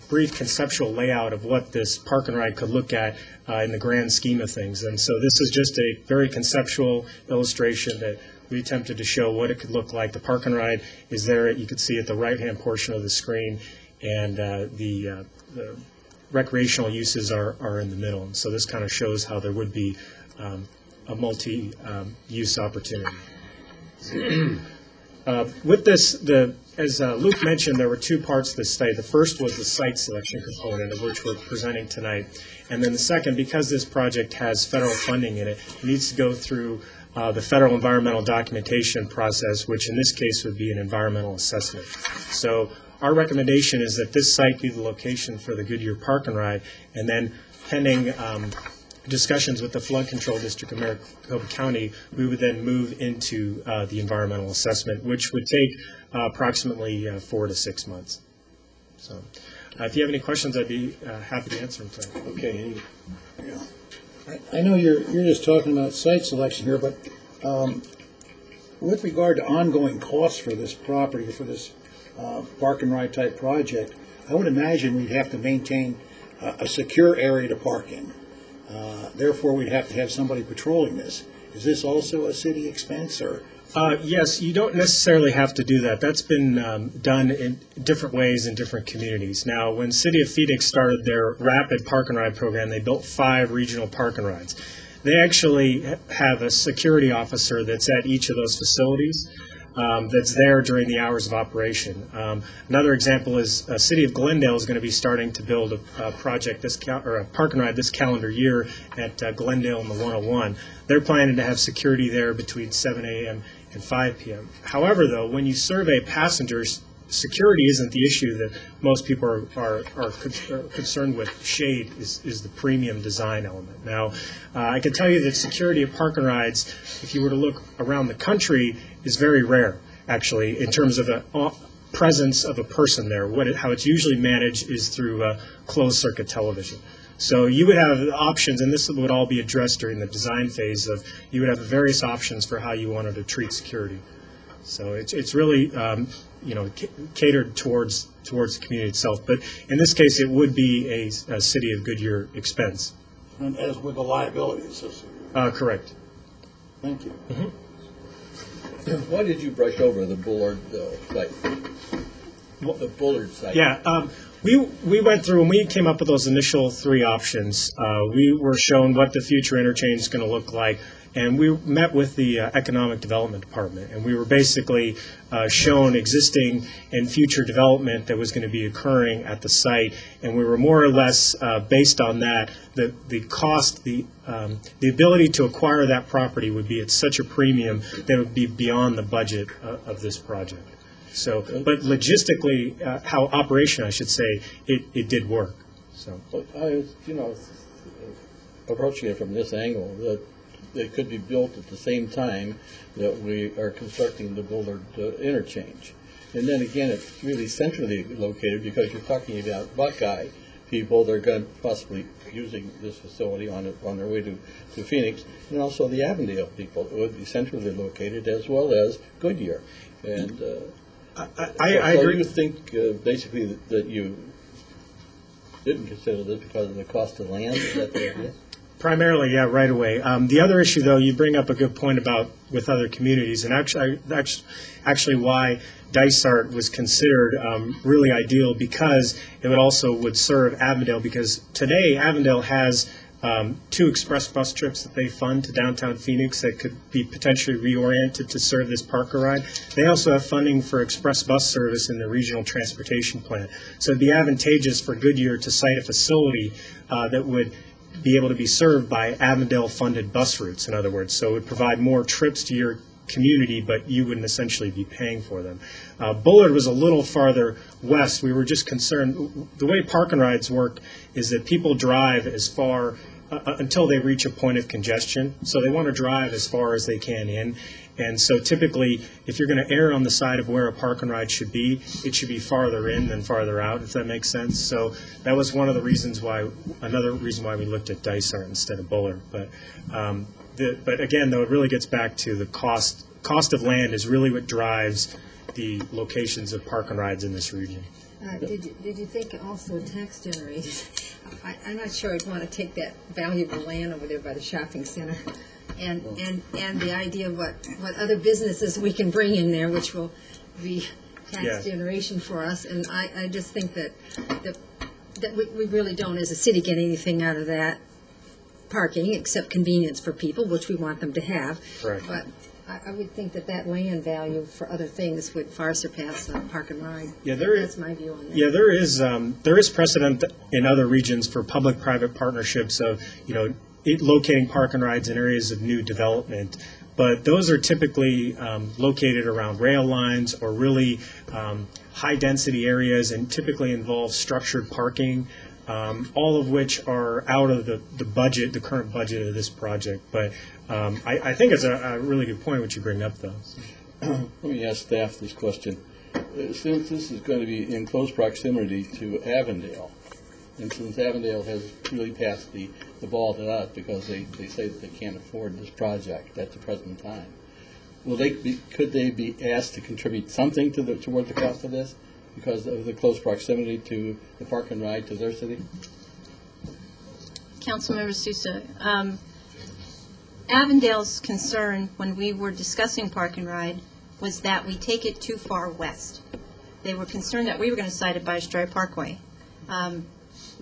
brief conceptual layout of what this park and ride could look at in the grand scheme of things. And so this is just a very conceptual illustration that we attempted to show what it could look like. The park and ride is there, you can see at the right-hand portion of the screen, and the recreational uses are in the middle. And so this kind of shows how there would be a multi-use opportunity. With this, as Luke mentioned, there were two parts to this study. The first was the site selection component, of which we're presenting tonight. And then the second, because this project has federal funding in it, it needs to go through the federal environmental documentation process, which in this case would be an environmental assessment. So our recommendation is that this site be the location for the Goodyear Park and Ride, and then pending discussions with the Flood Control District of Maricopa County, we would then move into the environmental assessment, which would take approximately 4 to 6 months. So if you have any questions, I'd be happy to answer them tonight. Okay. I know you're just talking about site selection here, but with regard to ongoing costs for this property, for this park and ride type project, I would imagine we'd have to maintain a secure area to park in. Therefore, we'd have to have somebody patrolling this. Is this also a city expense, or? Yes, you don't necessarily have to do that. That's been done in different ways in different communities. Now, when City of Phoenix started their rapid park and ride program, they built 5 regional park and rides. They actually have a security officer that's at each of those facilities that's there during the hours of operation. Another example is City of Glendale is going to be starting to build a project or a park and ride this calendar year at Glendale and the 101. They're planning to have security there between 7 a.m. and 5 p.m. However, though, when you survey passengers, security isn't the issue that most people are concerned with. Shade is the premium design element. Now, I can tell you that security at park and rides, if you were to look around the country, is very rare, actually, in terms of the presence of a person there. How it's usually managed is through closed-circuit television. So you would have options, and this would all be addressed during the design phase of, you would have various options for how you wanted to treat security. So it's really catered towards the community itself. But in this case, it would be a City of Goodyear expense. And as with the liability associated. Correct. Thank you. Mm-hmm. Why did you brush over the Bullard site? The Bullard site. Yeah. We went through, and we came up with those initial 3 options. We were shown what the future interchange is going to look like, and we met with the Economic Development Department, and we were basically shown existing and future development that was going to be occurring at the site, and we were more or less, based on that, the cost, the ability to acquire that property would be at such a premium that it would be beyond the budget of this project. So, but logistically, I should say, it did work. So, I was, approaching it from this angle, that it could be built at the same time that we are constructing the Bullard interchange. And then again, it's really centrally located because you're talking about Buckeye people. They're going to possibly using this facility on their way to Phoenix, and also the Avondale people. It would be centrally located, as well as Goodyear. And I agree. So you think basically that you didn't consider this because of the cost of land? Is that the idea? Primarily, yeah, right away. The other issue, though, you bring up a good point about with other communities, and actually why Dysart was considered really ideal, because it would serve Avondale, because today Avondale has 2 express bus trips that they fund to downtown Phoenix that could be potentially reoriented to serve this park and ride. They also have funding for express bus service in the regional transportation plan. So it'd be advantageous for Goodyear to site a facility that would be able to be served by Avondale-funded bus routes, in other words. So it would provide more trips to your community, but you wouldn't essentially be paying for them. Bullard was a little farther west. We were just concerned. The way park and rides work is that people drive as far until they reach a point of congestion. So they want to drive as far as they can in. And so typically, if you're going to err on the side of where a park and ride should be, it should be farther in than farther out, if that makes sense. So that was another reason why we looked at Dysart instead of Bullard. But again, though, it really gets back to the cost. Cost of land is really what drives the locations of park and rides in this region. Did you think also tax generated? I'm not sure I'd want to take that valuable land over there by the shopping center. And the idea of what other businesses we can bring in there, which will be tax generation for us. And I just think that we really don't, as a city, get anything out of that parking except convenience for people, which we want them to have. Right. But I would think that land value for other things would far surpass Park and Ride. Yeah, there That's my view on that. Yeah, there is precedent in other regions for public-private partnerships of, locating park and rides in areas of new development. But those are typically located around rail lines or really high-density areas and typically involve structured parking, all of which are out of the budget, the current budget of this project. But I think it's a really good point what you bring up, though. Let me ask staff this question. Since this is going to be in close proximity to Avondale, and since Avondale has really passed the ball to us because they say that they can't afford this project at the present time, could they be asked to contribute something toward the cost of this because of the close proximity to the Park and Ride to their city? Councilmember Sousa, Avondale's concern when we were discussing Park and Ride was that we take it too far west. They were concerned that we were going to site it by Stray Parkway.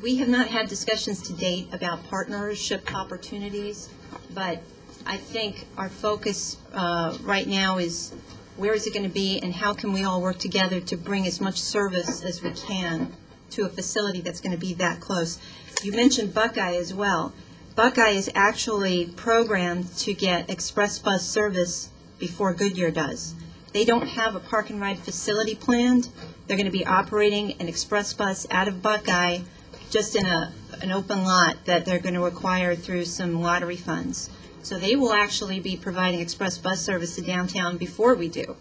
We have not had discussions to date about partnership opportunities, but I think our focus right now is where is it going to be and how can we all work together to bring as much service as we can to a facility that's going to be that close. You mentioned Buckeye as well. Buckeye is actually programmed to get express bus service before Goodyear does. They don't have a park and ride facility planned. They're going to be operating an express bus out of Buckeye just in an open lot that they're going to acquire through some lottery funds. So they will actually be providing express bus service to downtown before we do.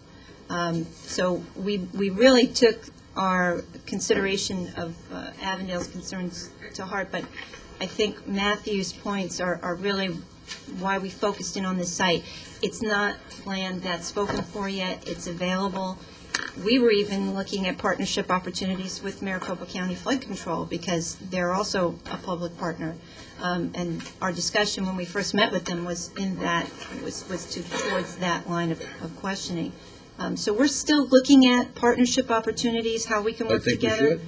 So we really took our consideration of Avondale's concerns to heart, but I think Matthew's points are really why we focused in on this site. It's not land that's spoken for yet. It's available. We were even looking at partnership opportunities with Maricopa County Flood Control because they're also a public partner. And our discussion when we first met with them was in that, was towards that line of questioning. So we're still looking at partnership opportunities, how we can work together.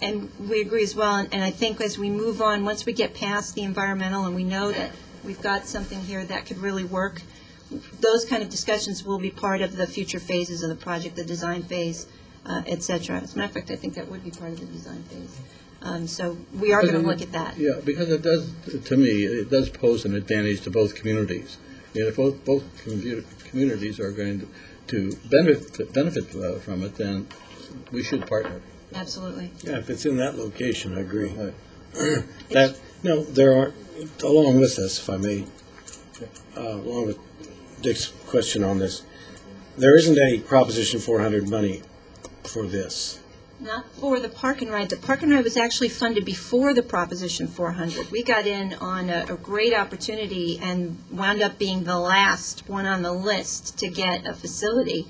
And we agree as well. And I think as we move on, once we get past the environmental and we know that we've got something here that could really work, those kind of discussions will be part of the future phases of the project, the design phase, et cetera. As a matter of fact, I think that would be part of the design phase. So we are going to look at that. Yeah, because it does, to me, it does pose an advantage to both communities. And if both communities are going to benefit from it, then we should partner. Absolutely. Yeah, if it's in that location, I agree. Right. There are, along with this, if I may, along with Dick's question on this, there isn't any Proposition 400 money for this. Not for the park and ride. The park and ride was actually funded before the Proposition 400. We got in on a great opportunity and wound up being the last one on the list to get a facility.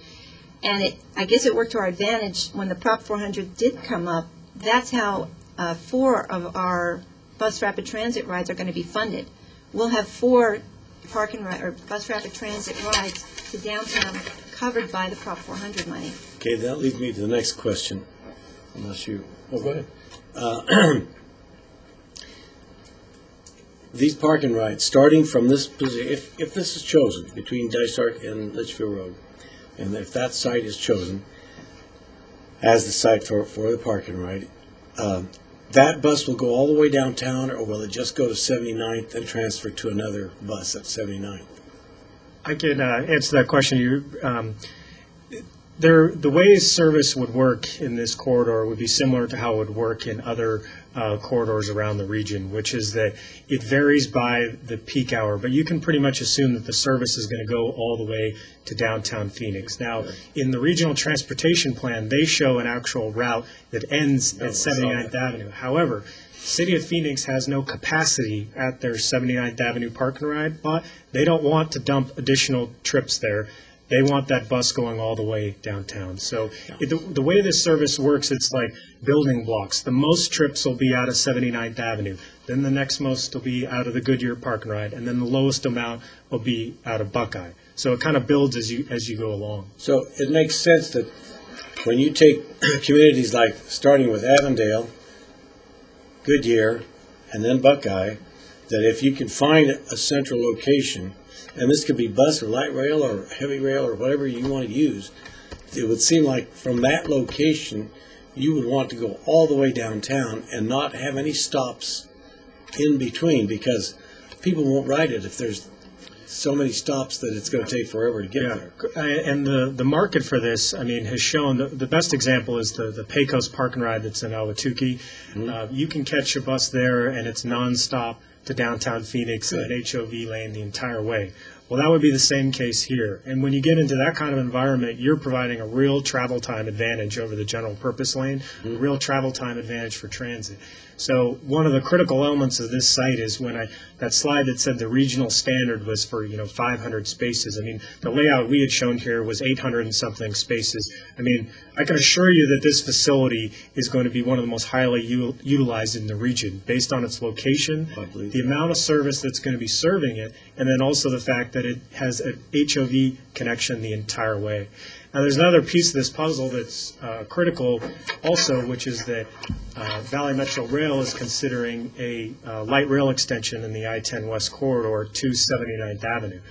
And I guess it worked to our advantage when the Prop 400 did come up. That's how 4 of our bus rapid transit rides are going to be funded. We'll have 4 park and ride or bus rapid transit rides to downtown covered by the Prop 400 money. Okay, that leads me to the next question. Unless you... Oh, go ahead. These park and rides, starting from this position, if this is chosen between Dysart and Litchfield Road, and if that site is chosen as the site for the park and ride, that bus will go all the way downtown, or will it just go to 79th and transfer to another bus at 79th? I can answer that question. The way service would work in this corridor would be similar to how it would work in other corridors around the region, which is that it varies by the peak hour, but you can pretty much assume that the service is going to go all the way to downtown Phoenix. Now, in the regional transportation plan, they show an actual route that ends at 79th Avenue. However, City of Phoenix has no capacity at their 79th Avenue park and ride lot. They don't want to dump additional trips there. They want that bus going all the way downtown. So the way this service works, it's like building blocks. The most trips will be out of 79th Avenue. Then the next most will be out of the Goodyear Park and Ride. And then the lowest amount will be out of Buckeye. So it kind of builds as you go along. So it makes sense that when you take communities like starting with Avondale, Goodyear, and then Buckeye, that if you can find a central location, and this could be bus or light rail or heavy rail or whatever you want to use, it would seem like from that location, you would want to go all the way downtown and not have any stops in between, because people won't ride it if there's so many stops that it's going to take forever to get there. And the market for this, I mean, has shown, the best example is the Pecos Park and Ride that's in Ahwatukee. You can catch a bus there, and it's nonstop to downtown Phoenix and HOV lane the entire way. Well, that would be the same case here. And when you get into that kind of environment, you're providing a real travel time advantage over the general purpose lane, a real travel time advantage for transit. So one of the critical elements of this site is when that slide that said the regional standard was for 500 spaces. I mean, the layout we had shown here was 800 and something spaces. I mean, I can assure you that this facility is going to be one of the most highly utilized in the region, based on its location, the amount of service that's going to be serving it, and then also the fact that it has an HOV connection the entire way. Now, there's another piece of this puzzle that's critical also, which is that Valley Metro Rail is considering a light rail extension in the I-10 West Corridor to 79th Avenue.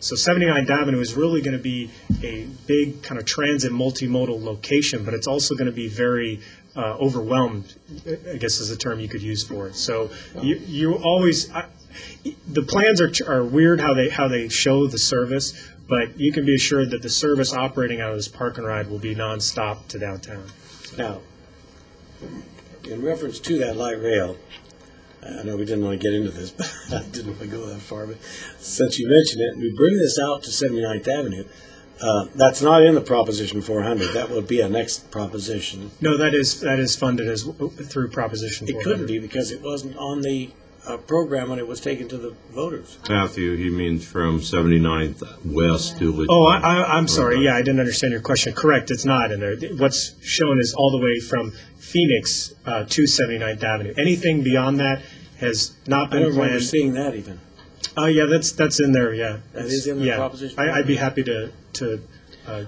So 79th Avenue is really going to be a big kind of transit multimodal location, but it's also going to be very overwhelmed, I guess is the term you could use for it. So you always, the plans are weird how they show the service, but you can be assured that the service operating out of this park and ride will be nonstop to downtown. Now, in reference to that light rail, I know we didn't want to get into this, but I didn't want to go that far. But since you mentioned it, we bring this out to 79th Avenue. That's not in the Proposition 400. That would be a next proposition. No, that is funded through Proposition 400. It couldn't be because it wasn't on the program when it was taken to the voters. Matthew, he means from 79th west to... Oh, I'm sorry. Yeah, I didn't understand your question. Correct, it's not in there. What's shown is all the way from Phoenix to 79th Avenue. Anything beyond that has not been planned. I don't remember planned. seeing that even. Oh, yeah, that's in there, yeah. That is in the proposition? I'd be happy to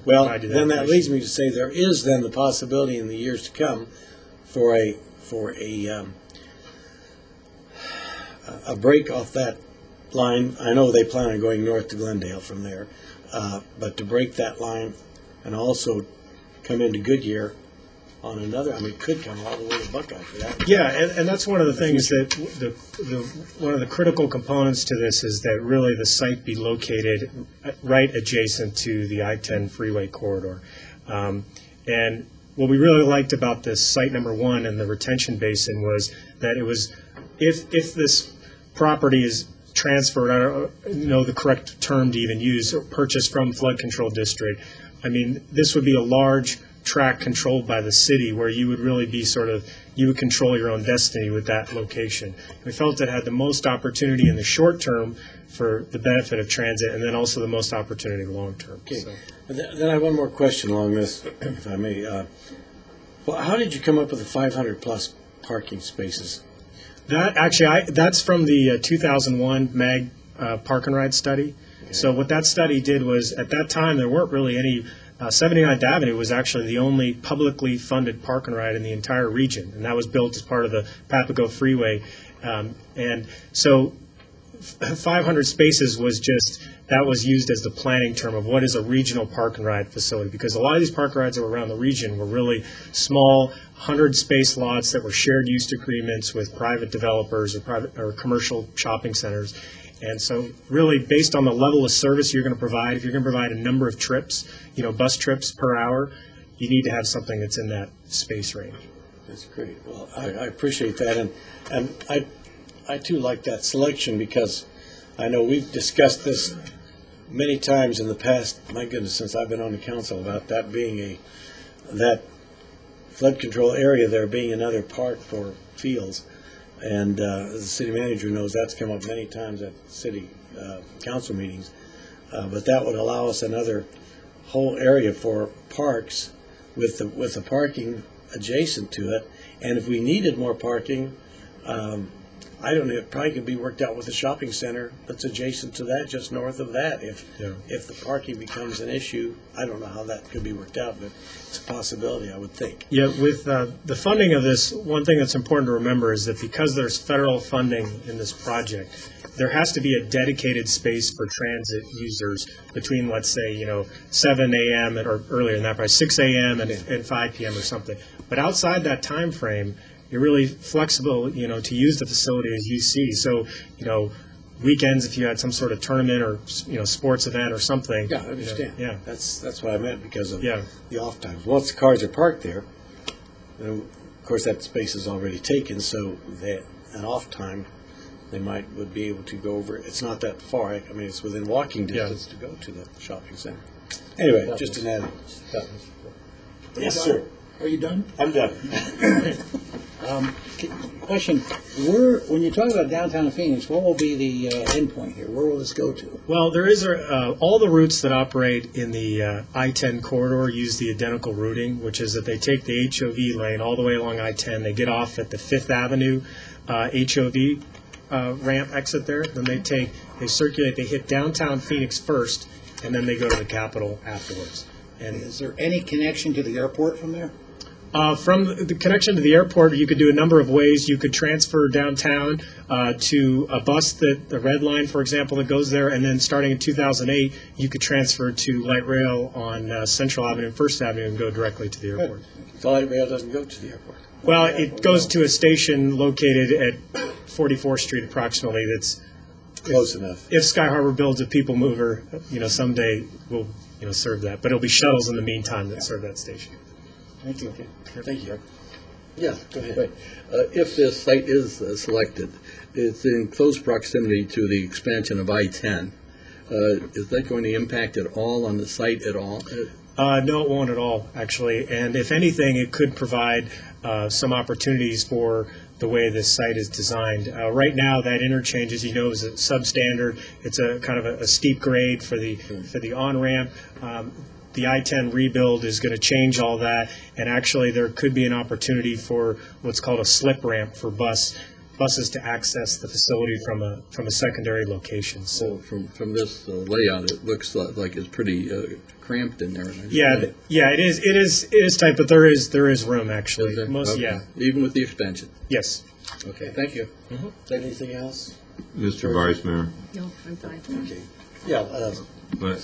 well, provide you that then that information. leads me to say there is then the possibility in the years to come for a break off that line. I know they plan on going north to Glendale from there, but to break that line and also come into Goodyear on another, I mean, it could come all the way to Buckeye for that. Yeah, and that's one of the things that one of the critical components to this is that really the site be located right adjacent to the I-10 freeway corridor. And what we really liked about this site number one and the retention basin was that it was, if this property is transferred, I don't know the correct term to even use, or purchased from flood control district, I mean, this would be a large tract controlled by the city where you would really be you would control your own destiny with that location. We felt it had the most opportunity in the short term for the benefit of transit, and then also the most opportunity long term. Okay. So. Then I have one more question along this, if I may. Well, how did you come up with the 500 plus parking spaces? That actually, that's from the 2001 MAG Park and Ride study. Okay. So what that study did was, at that time, there weren't really any. 79th Avenue was actually the only publicly funded park and ride in the entire region, and that was built as part of the Papago Freeway. And so 500 spaces was used as the planning term of what is a regional park and ride facility, because a lot of these park and rides that were around the region were really small 100-space lots that were shared use agreements with private developers or commercial shopping centers. And so really, based on the level of service you're going to provide, if you're going to provide a number of trips, bus trips per hour, you need to have something that's in that space range. That's great. Well, I appreciate that. And I too like that selection, because I know we've discussed this many times in the past, my goodness, since I've been on the council, about that being that flood control area there being another park for fields. And as the city manager knows, that's come up many times at city council meetings. But that would allow us another whole area for parks with the parking adjacent to it. And if we needed more parking, I don't know, it probably could be worked out with a shopping center that's adjacent to that, just north of that. If the parking becomes an issue, I don't know how that could be worked out, but it's a possibility, I would think. Yeah, with the funding of this, one thing that's important to remember is that because there's federal funding in this project, there has to be a dedicated space for transit users between, let's say, 7 a.m. or earlier than that, probably 6 a.m. and 5 p.m. or something. But outside that time frame, you're really flexible, to use the facility as you see. So, weekends, if you had some sort of tournament or, sports event or something. Yeah, I understand. Yeah. That's what I meant because of Yeah. the off times. Once the cars are parked there, then of course that space is already taken, so that an off time, they would be able to go over. It's not that far. I mean, it's within walking distance to go to the shopping center. Anyway, just an add. Yes, sir. Are you done? I'm done. Question, when you talk about downtown Phoenix, what will be the endpoint here? Where will this go to? Well, there is all the routes that operate in the I-10 corridor use the identical routing, which is that they take the HOV lane all the way along I-10. They get off at the Fifth Avenue HOV ramp exit there. Then they circulate, they hit downtown Phoenix first, and then they go to the Capitol afterwards. And is there any connection to the airport from there? From the connection to the airport, you could do a number of ways. You could transfer downtown to a bus, the Red Line, for example, that goes there, and then starting in 2008, you could transfer to light rail on Central Avenue and First Avenue and go directly to the airport. The light rail doesn't go to the airport. Well, it goes to a station located at 44th Street approximately that's close enough. If Sky Harbor builds a people mover, someday we'll serve that. But it'll be shuttles in the meantime that serve that station. Thank you. Thank you. Yeah, go ahead. Right. If this site is selected, it's in close proximity to the expansion of I-10. Is that going to impact at all on the site at all? No, it won't at all, actually. And if anything, it could provide some opportunities for the way this site is designed. Right now, that interchange, as you know, is a substandard. It's a kind of a steep grade for the on-ramp. The I-10 rebuild is going to change all that, and actually there could be an opportunity for what's called a slip ramp for buses to access the facility from a secondary location. So from this layout, it looks like it's pretty cramped in there. Yeah, it is tight, but there is room actually. Is there? Most, Okay. yeah. Even with the expansion. Yes. Okay, thank you. Anything else? Mr. Vice Mayor. No, I'm fine. Okay. Yeah.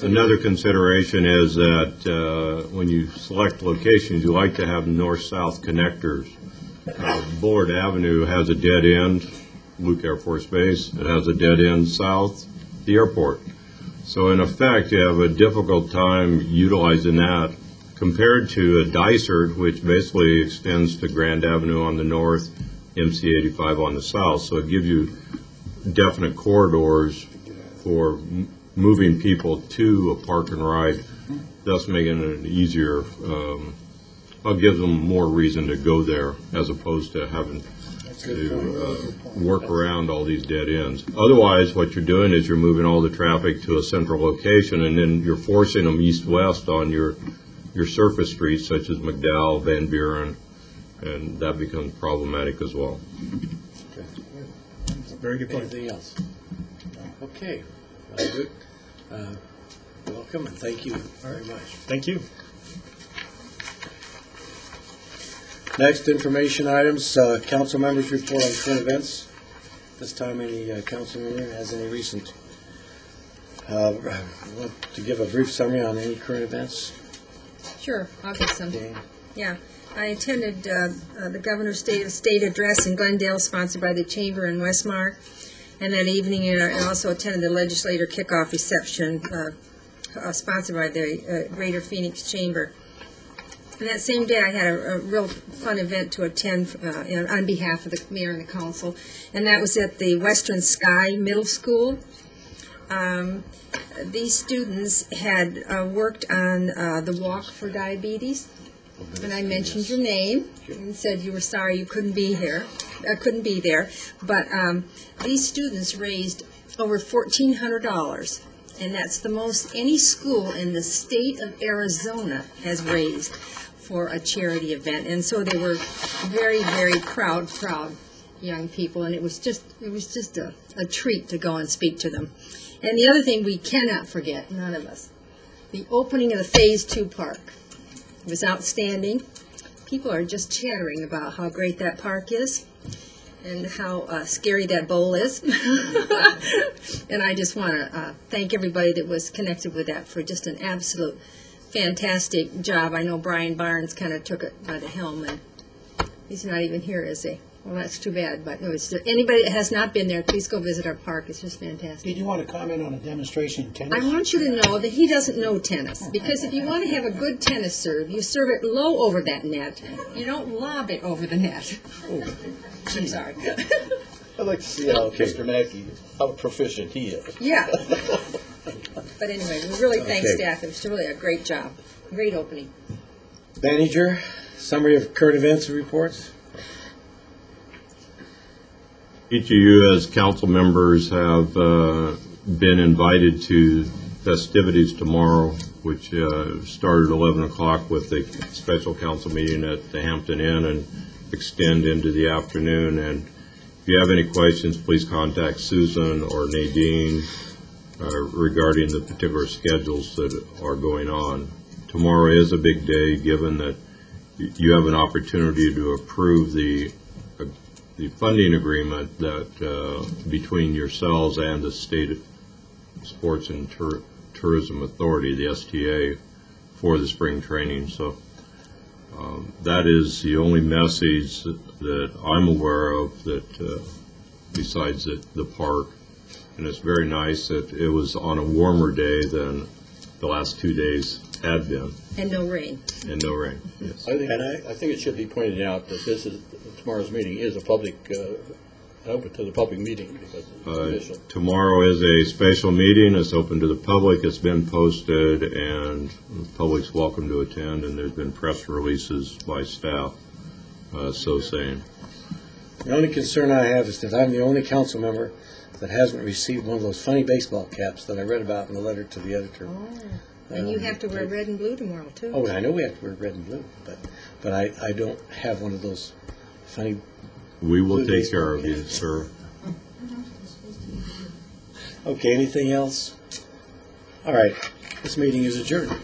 Another consideration is that when you select locations, you like to have north-south connectors. Bullard Avenue has a dead end, Luke Air Force Base. It has a dead end south, the airport. So in effect, you have a difficult time utilizing that compared to a Dysart, which basically extends to Grand Avenue on the north, MC 85 on the south. So it gives you definite corridors for moving people to a park and ride, thus making it easier. It gives them more reason to go there as opposed to having to work around all these dead ends. Otherwise, what you're doing is you're moving all the traffic to a central location, and then you're forcing them east-west on your surface streets, such as McDowell, Van Buren, and that becomes problematic as well. Okay. Very good point. Anything else? Okay. Very good. Welcome and thank you very much. Thank you. Next, information items, council members report on current events. This time, any council member has any recent, want to give a brief summary on any current events? Sure, I'll give some. Jane? Yeah, I attended the Governor's State of State address in Glendale, sponsored by the Chamber in Westmar. And that evening, I also attended the legislator kickoff reception sponsored by the Greater Phoenix Chamber. And that same day, I had a real fun event to attend on behalf of the mayor and the council, and that was at the Western Sky Middle School. These students had worked on the Walk for Diabetes, and I mentioned your name and said you were sorry you couldn't be here. Couldn't be there, but these students raised over $1,400, and that's the most any school in the state of Arizona has raised for a charity event, and so they were very, very proud. young people, and it was just a treat to go and speak to them. And the other thing we cannot forget, none of us, the opening of the Phase 2 park. It was outstanding. People are just chattering about how great that park is and how scary that bowl is. And I just want to thank everybody that was connected with that for just an absolute fantastic job. I know Brian Barnes kind of took it by the helm, and he's not even here, is he? Well, that's too bad, but no, anybody that has not been there, please go visit our park. It's just fantastic. Did you want to comment on a demonstration in tennis? I want you to know that he doesn't know tennis, because if you want to have a good tennis serve, you serve it low over that net. You don't lob it over the net. I'm sorry. I'd like to see how Mr. Mackey, how proficient he is. Yeah. But anyway, we really thank staff. It was really a great job. Great opening. Manager, summary of current events and reports. Each of you as council members have been invited to festivities tomorrow, which started at 11 o'clock with a special council meeting at the Hampton Inn and extend into the afternoon. And if you have any questions, please contact Susan or Nadine regarding the particular schedules that are going on. Tomorrow is a big day, given that you have an opportunity to approve the funding agreement that between yourselves and the State Sports and Tourism Authority, the STA, for the spring training. So that is the only message that I'm aware of that besides the park. And it's very nice that it was on a warmer day than the last 2 days had been. And no rain. And no rain, yes. I think it should be pointed out that tomorrow's meeting is a public, open to the public meeting because it's official. Tomorrow is a special meeting. It's open to the public. It's been posted, and the public's welcome to attend, and there's been press releases by staff so saying. The only concern I have is that I'm the only council member that hasn't received one of those funny baseball caps that I read about in the letter to the editor. Oh. And you have to wear red and blue tomorrow, too. Oh, I know we have to wear red and blue, but I don't have one of those funny... We will take care of you, sir. Okay, anything else? All right, this meeting is adjourned.